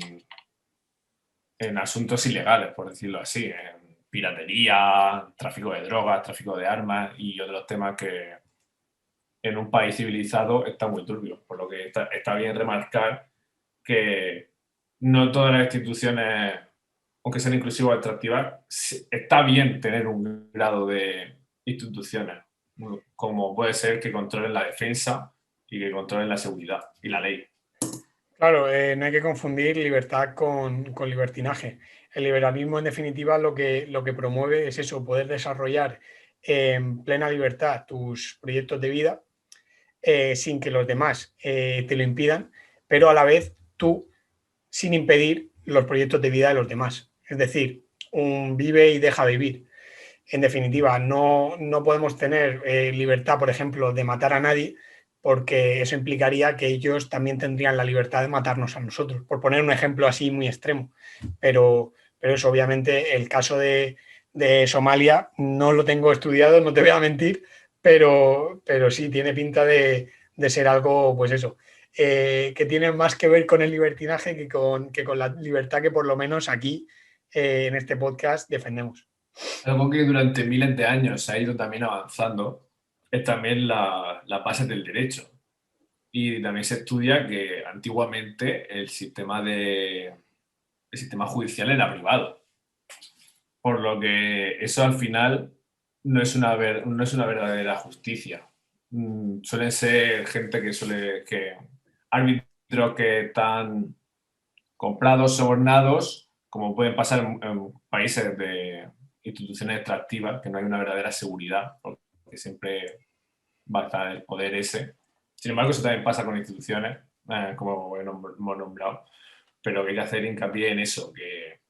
en asuntos ilegales, por decirlo así, en piratería, tráfico de drogas, tráfico de armas y otros temas que en un país civilizado está muy turbio. Por lo que está bien remarcar que no todas las instituciones, aunque sean inclusivas o atractivas, está bien tener un grado de instituciones, como puede ser que controlen la defensa y que controlen la seguridad y la ley. Claro, no hay que confundir libertad con libertinaje. El liberalismo, en definitiva, lo que promueve es eso, poder desarrollar en plena libertad tus proyectos de vida sin que los demás te lo impidan, pero a la vez tú sin impedir los proyectos de vida de los demás. Es decir, un vive y deja vivir. En definitiva, no podemos tener libertad, por ejemplo, de matar a nadie, porque eso implicaría que ellos también tendrían la libertad de matarnos a nosotros, por poner un ejemplo así muy extremo. Pero eso, obviamente, el caso de Somalia no lo tengo estudiado, no te voy a mentir, pero sí tiene pinta de ser algo, pues eso, que tiene más que ver con el libertinaje que con la libertad que por lo menos aquí en este podcast defendemos. Algo que durante miles de años se ha ido también avanzando es también la base del derecho. Y también se estudia que antiguamente el sistema judicial era privado. Por lo que eso al final no es una verdadera justicia. Suelen ser gente árbitros que están comprados, sobornados, como pueden pasar en países de instituciones extractivas, que no hay una verdadera seguridad, porque siempre va a estar el poder ese. Sin embargo, eso también pasa con instituciones, como hemos nombrado, pero que hay que hacer hincapié en eso, que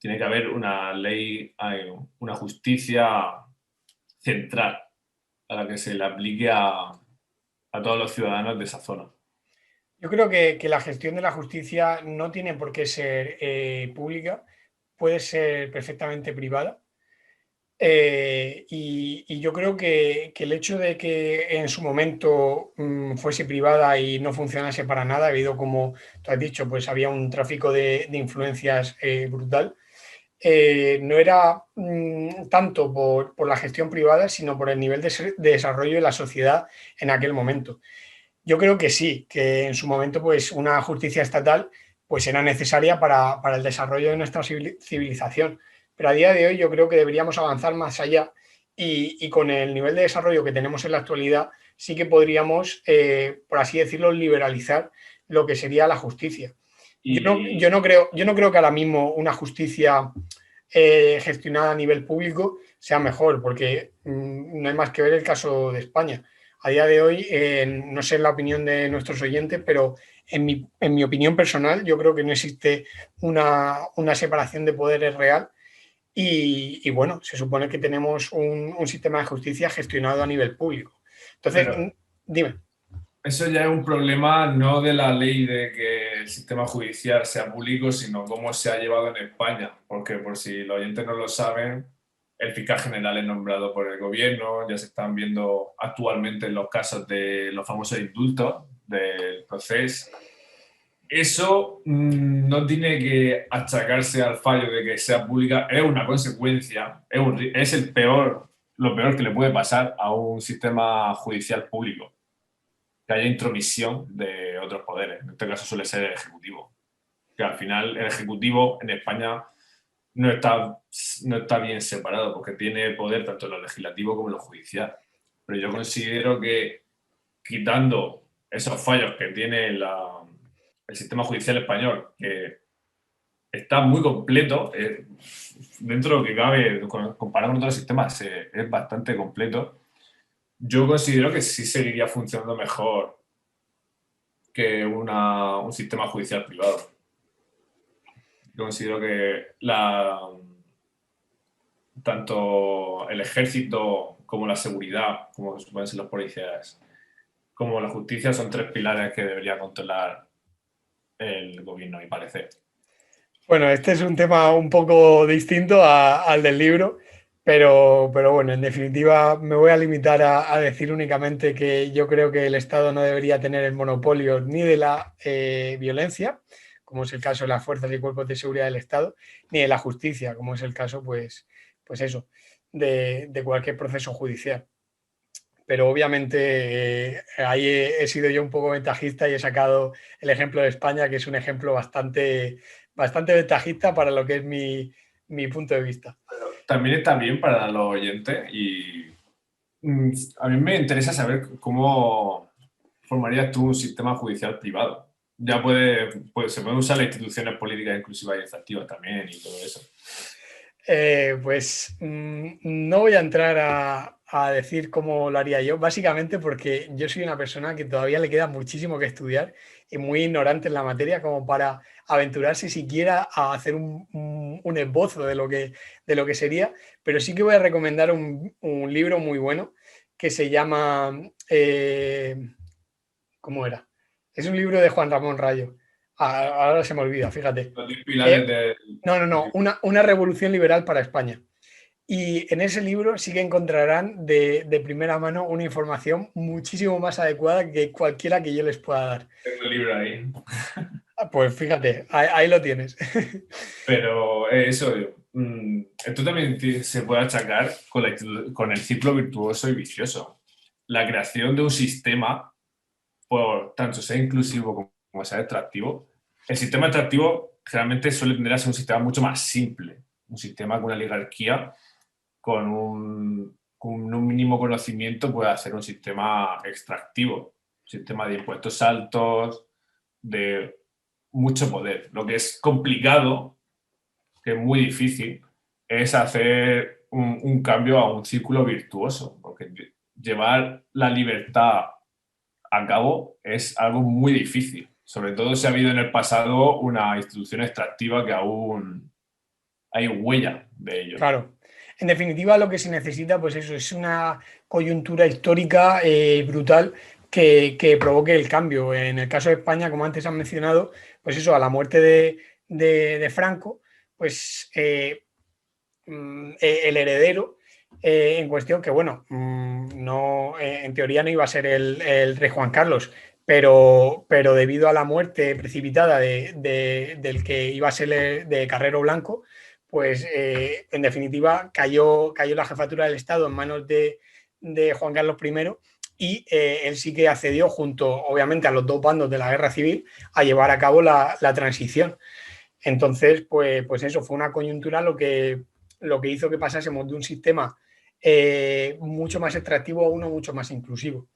tiene que haber una ley, una justicia central a la que se le aplique a todos los ciudadanos de esa zona. Yo creo que la gestión de la justicia no tiene por qué ser pública, puede ser perfectamente privada. Y yo creo que el hecho de que en su momento fuese privada y no funcionase para nada, debido, como tú has dicho, pues había un tráfico de influencias brutal, no era tanto por la gestión privada, sino por el nivel de desarrollo de la sociedad en aquel momento. Yo creo que sí, que en su momento pues una justicia estatal pues era necesaria para el desarrollo de nuestra civilización. Pero a día de hoy yo creo que deberíamos avanzar más allá y con el nivel de desarrollo que tenemos en la actualidad sí que podríamos, por así decirlo, liberalizar lo que sería la justicia. Y Yo no creo que ahora mismo una justicia gestionada a nivel público sea mejor, porque no hay más que ver el caso de España. A día de hoy, no sé la opinión de nuestros oyentes, pero en mi opinión personal, yo creo que no existe una separación de poderes real y, bueno, se supone que tenemos un sistema de justicia gestionado a nivel público. Entonces, pero dime. eso ya es un problema no de la ley de que el sistema judicial sea público, sino cómo se ha llevado en España. Porque por si los oyentes no lo saben, el fiscal general es nombrado por el gobierno, ya se están viendo actualmente los casos de los famosos indultos del proceso. Eso no tiene que achacarse al fallo de que sea pública, es una consecuencia, es lo peor que le puede pasar a un sistema judicial público, que haya intromisión de otros poderes. En este caso suele ser el Ejecutivo. Que al final el Ejecutivo en España no está bien separado, porque tiene poder tanto en lo legislativo como en lo judicial. Pero yo considero que quitando esos fallos que tiene el sistema judicial español, que está muy completo, dentro de lo que cabe, comparado con otros sistemas, es bastante completo. Yo considero que sí seguiría funcionando mejor que un sistema judicial privado. Yo considero que tanto el ejército como la seguridad, como pueden ser los policías, como la justicia son tres pilares que debería controlar el gobierno, a mi parecer. Bueno, este es un tema un poco distinto al del libro, pero bueno, en definitiva me voy a limitar a decir únicamente que yo creo que el Estado no debería tener el monopolio ni de la violencia, como es el caso de las fuerzas y cuerpos de seguridad del Estado, ni de la justicia, como es el caso, pues eso, de cualquier proceso judicial. Pero obviamente ahí he sido yo un poco ventajista y he sacado el ejemplo de España, que es un ejemplo bastante ventajista para lo que es mi punto de vista. También está bien para los oyentes y a mí me interesa saber cómo formarías tú un sistema judicial privado. Ya se pueden usar las instituciones políticas inclusivas y efectivas también y todo eso. Pues no voy a entrar a decir cómo lo haría yo, básicamente porque yo soy una persona que todavía le queda muchísimo que estudiar y muy ignorante en la materia como para aventurarse siquiera a hacer un esbozo de lo que sería, pero sí que voy a recomendar un libro muy bueno que se llama, ¿cómo era? Es un libro de Juan Ramón Rayo. Ahora se me olvida, fíjate. Los 10 pilares de... No, una revolución liberal para España. Y en ese libro sí que encontrarán de primera mano una información muchísimo más adecuada que cualquiera que yo les pueda dar. Tengo el libro ahí. Pues fíjate, ahí lo tienes. Pero eso, esto también se puede achacar con el ciclo virtuoso y vicioso. La creación de un sistema, por tanto sea inclusivo como sea atractivo, el sistema atractivo generalmente suele tender a ser un sistema mucho más simple, un sistema con una oligarquía, con un mínimo conocimiento puede hacer un sistema extractivo, un sistema de impuestos altos, de mucho poder. Lo que es complicado, que es muy difícil, es hacer un cambio a un círculo virtuoso, porque llevar la libertad a cabo es algo muy difícil, sobre todo si ha habido en el pasado una institución extractiva que aún hay huella de ello. Claro. En definitiva, lo que se necesita, pues eso, es una coyuntura histórica brutal que provoque el cambio. En el caso de España, como antes han mencionado, pues eso, a la muerte de Franco, pues el heredero en cuestión, que bueno, no, en teoría no iba a ser el rey Juan Carlos, pero debido a la muerte precipitada del que iba a ser de Carrero Blanco, pues en definitiva cayó la jefatura del Estado en manos de Juan Carlos I y él sí que accedió junto, obviamente, a los dos bandos de la guerra civil a llevar a cabo la transición. Entonces, pues eso fue una coyuntura lo que hizo que pasásemos de un sistema mucho más extractivo a uno mucho más inclusivo.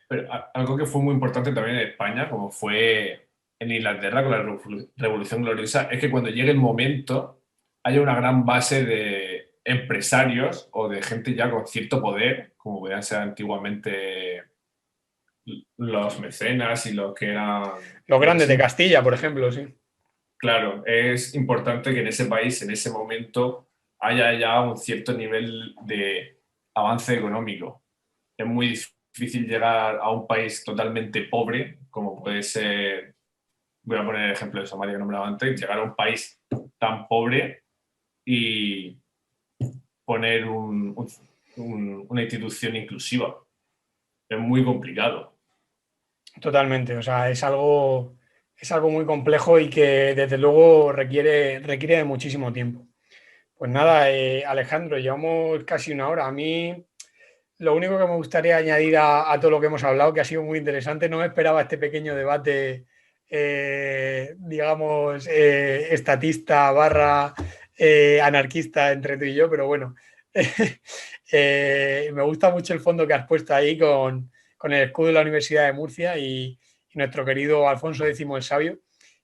Pero algo que fue muy importante también en España, como fue en Inglaterra con la Revolución Gloriosa, es que cuando llegue el momento haya una gran base de empresarios o de gente ya con cierto poder, como podían ser antiguamente los mecenas y los que eran... Los grandes de Castilla, por ejemplo, sí. Claro, es importante que en ese país, en ese momento, haya ya un cierto nivel de avance económico. Es muy difícil llegar a un país totalmente pobre, como puede ser, voy a poner el ejemplo de Somalia que nombraba antes, llegar a un país tan pobre y poner una institución inclusiva. Es muy complicado. Totalmente. O sea, es algo muy complejo y que desde luego requiere de muchísimo tiempo. Pues nada, Alejandro, llevamos casi una hora. A mí lo único que me gustaría añadir a todo lo que hemos hablado, que ha sido muy interesante, no me esperaba este pequeño debate, digamos, estatista barra anarquista entre tú y yo, pero bueno, me gusta mucho el fondo que has puesto ahí con el escudo de la Universidad de Murcia y nuestro querido Alfonso X el Sabio,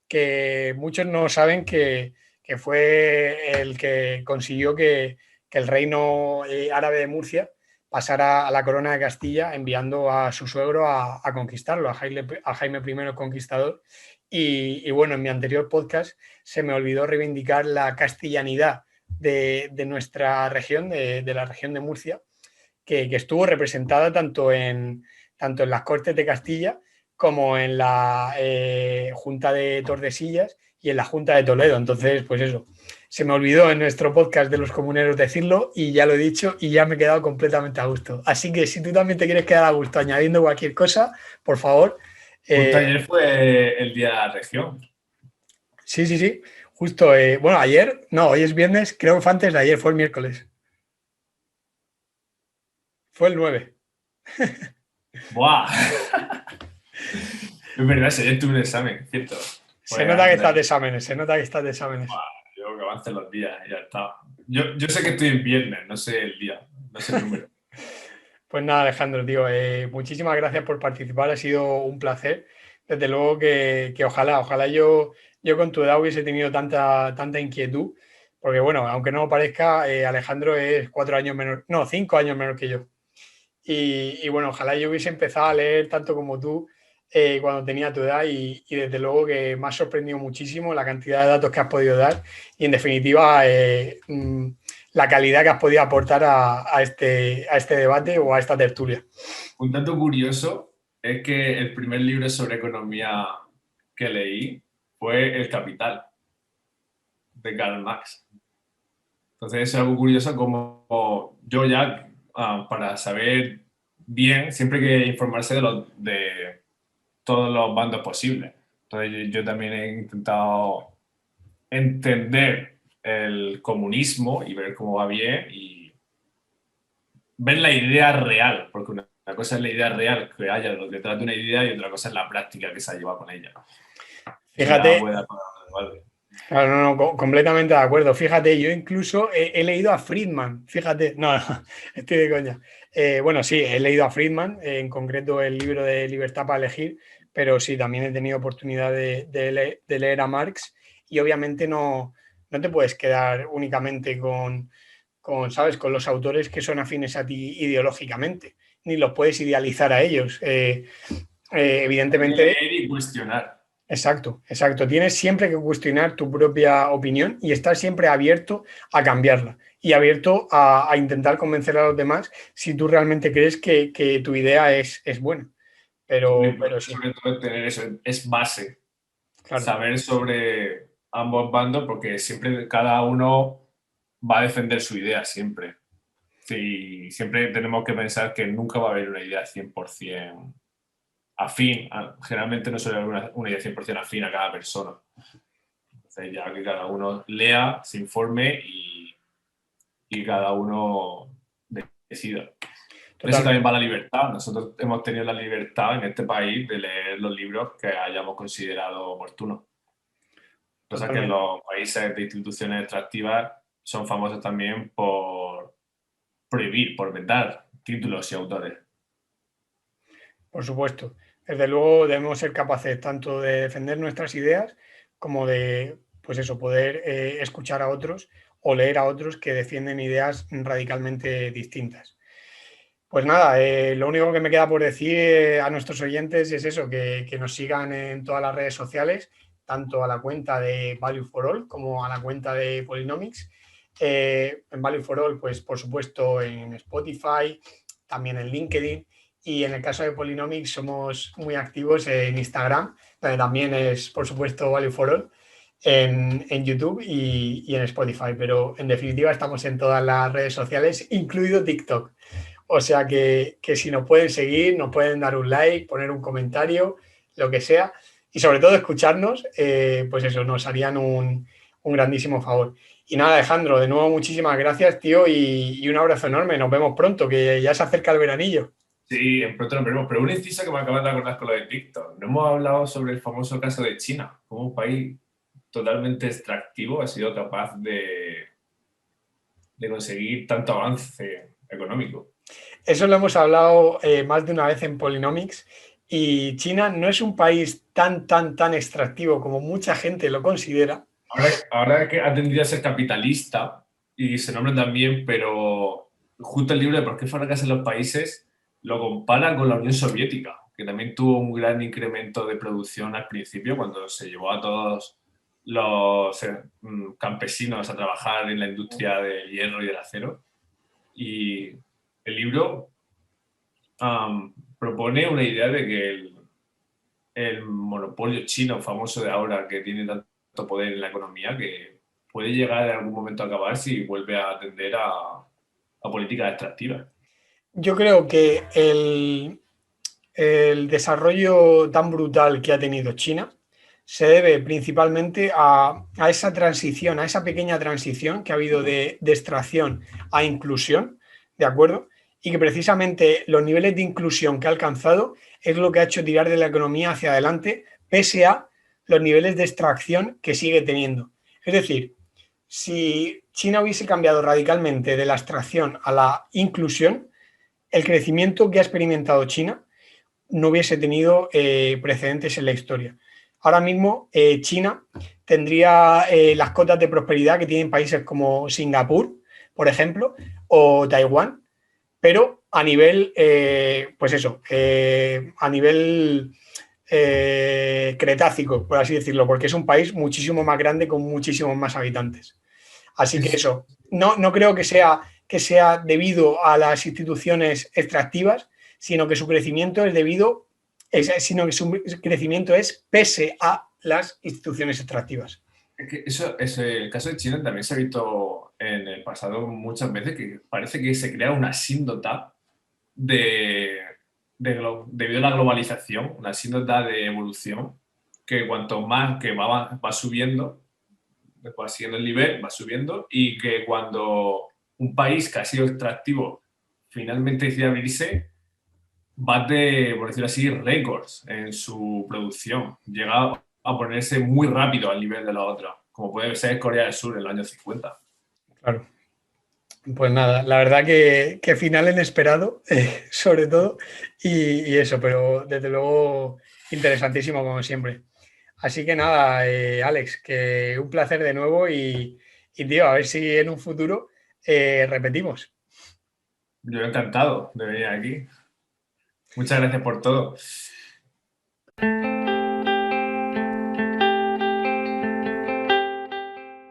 que muchos no saben que fue el que consiguió que el reino árabe de Murcia pasara a la corona de Castilla enviando a su suegro a conquistarlo, a Jaime I el Conquistador. Y bueno, en mi anterior podcast se me olvidó reivindicar la castellanidad de nuestra región, de la región de Murcia, que estuvo representada tanto en las Cortes de Castilla como en la Junta de Tordesillas y en la Junta de Toledo. Entonces, pues eso, se me olvidó en nuestro podcast de los comuneros decirlo y ya lo he dicho y ya me he quedado completamente a gusto. Así que si tú también te quieres quedar a gusto añadiendo cualquier cosa, por favor. Justo ayer fue el día de la región. Sí, sí, sí. Justo, bueno, ayer, no, hoy es viernes, creo que fue antes de ayer, fue el miércoles. Fue el 9. ¡Buah! Es verdad, si ayer tuve un examen, ¿cierto? Se Pues nota que antes de estás de ayer. exámenes, se nota que estás de exámenes. Buah, yo que avancen los días y ya está. Yo sé que estoy en viernes, no sé el día, no sé el número. Pues nada, Alejandro, tío, muchísimas gracias por participar, ha sido un placer. Desde luego que ojalá yo con tu edad hubiese tenido tanta inquietud, porque bueno, aunque no lo parezca, Alejandro es 4 años menor, no, 5 años menor que yo. Y bueno, ojalá yo hubiese empezado a leer tanto como tú cuando tenía tu edad y desde luego que me ha sorprendido muchísimo la cantidad de datos que has podido dar y en definitiva la calidad que has podido aportar a este debate o a esta tertulia. Un dato curioso es que el primer libro sobre economía que leí fue El Capital, de Karl Marx. Entonces es algo curioso como yo ya, para saber bien, siempre hay que informarse de todos los bandos posibles. Entonces yo también he intentado entender el comunismo y ver cómo va bien y ver la idea real, porque una cosa es la idea real que haya detrás de una idea y otra cosa es la práctica que se ha llevado con ella. Y ya Fíjate, puede dar para debate. claro, no, completamente de acuerdo. Fíjate, yo incluso he leído a Friedman, fíjate, no, no, estoy de coña. Bueno, sí, he leído a Friedman, en concreto el libro de Libertad para elegir, pero sí, también he tenido oportunidad de leer a Marx y obviamente no te puedes quedar únicamente ¿sabes? Con los autores que son afines a ti ideológicamente, ni los puedes idealizar a ellos. Hay que Evidentemente. leer y cuestionar. Exacto, exacto. Tienes siempre que cuestionar tu propia opinión y estar siempre abierto a cambiarla y abierto a intentar convencer a los demás si tú realmente crees que tu idea es buena. Lo Pero importante sí, sobre todo es tener eso, es base, claro, saber sobre ambos bandos porque siempre cada uno va a defender su idea, siempre. Sí, siempre tenemos que pensar que nunca va a haber una idea 100% afín. Generalmente no suele haber una idea 100% afín a cada persona. Entonces ya que cada uno lea, se informe y cada uno decida. De eso también totalmente. va la libertad. Nosotros hemos tenido la libertad en este país de leer los libros que hayamos considerado oportunos. Cosa que en Totalmente. los países de instituciones extractivas son famosos también por prohibir, por vetar títulos y autores. Por supuesto. Desde luego debemos ser capaces tanto de defender nuestras ideas como de, pues eso, poder escuchar a otros o leer a otros que defienden ideas radicalmente distintas. Pues nada, lo único que me queda por decir a nuestros oyentes es eso, que nos sigan en todas las redes sociales, tanto a la cuenta de Value for All como a la cuenta de Polynomics. En Value for All, pues por supuesto en Spotify, también en LinkedIn y en el caso de Polynomics somos muy activos en Instagram, donde también es por supuesto Value for All, en YouTube y en Spotify, pero en definitiva estamos en todas las redes sociales, incluido TikTok. O sea que si nos pueden seguir, nos pueden dar un like, poner un comentario, lo que sea. Y sobre todo escucharnos, pues eso, nos harían un grandísimo favor. Y nada, Alejandro, de nuevo muchísimas gracias, tío, y un abrazo enorme. Nos vemos pronto, que ya se acerca el veranillo. Sí, en pronto nos veremos. Pero un inciso que me acabas de acordar con lo de TikTok. No hemos hablado sobre el famoso caso de China, como un país totalmente extractivo ha sido capaz de conseguir tanto avance económico. Eso lo hemos hablado más de una vez en Polynomics. Y China no es un país tan extractivo como mucha gente lo considera. Ahora que ha tendido a ser capitalista y se nombra también, pero justo el libro de por qué fracasan los países lo compara con la Unión Soviética, que también tuvo un gran incremento de producción al principio cuando se llevó a todos los campesinos a trabajar en la industria del hierro y del acero. Y el libro propone una idea de que el monopolio chino famoso de ahora, que tiene tanto poder en la economía, que puede llegar en algún momento a acabar si vuelve a atender a políticas extractivas. Yo creo que el desarrollo tan brutal que ha tenido China se debe principalmente a esa transición, a esa pequeña transición que ha habido de extracción a inclusión, ¿de acuerdo? Y que precisamente los niveles de inclusión que ha alcanzado es lo que ha hecho tirar de la economía hacia adelante, pese a los niveles de extracción que sigue teniendo. Es decir, si China hubiese cambiado radicalmente de la extracción a la inclusión, el crecimiento que ha experimentado China no hubiese tenido precedentes en la historia. Ahora mismo China tendría las cotas de prosperidad que tienen países como Singapur, por ejemplo, o Taiwán, pero a nivel, pues eso, a nivel cretácico, por así decirlo, porque es un país muchísimo más grande con muchísimos más habitantes. Así que eso, no creo que sea debido a las instituciones extractivas, sino que su crecimiento es sino que su crecimiento es pese a las instituciones extractivas. Es que eso, el caso de China también se ha visto en el pasado muchas veces que parece que se crea una síndota debido a la globalización, una síndota de evolución, que cuanto más que va subiendo, va siguiendo el nivel, va subiendo, y que cuando un país que ha sido extractivo finalmente decide abrirse, bate, por decirlo así, récords en su producción. Llega a ponerse muy rápido al nivel de la otra, como puede ser Corea del Sur en los años 50. Claro. Pues nada, la verdad que final inesperado, sobre todo, y eso, pero desde luego interesantísimo como siempre. Así que nada, Alex, que un placer de nuevo y tío, a ver si en un futuro repetimos. Yo encantado de venir aquí. Muchas gracias por todo.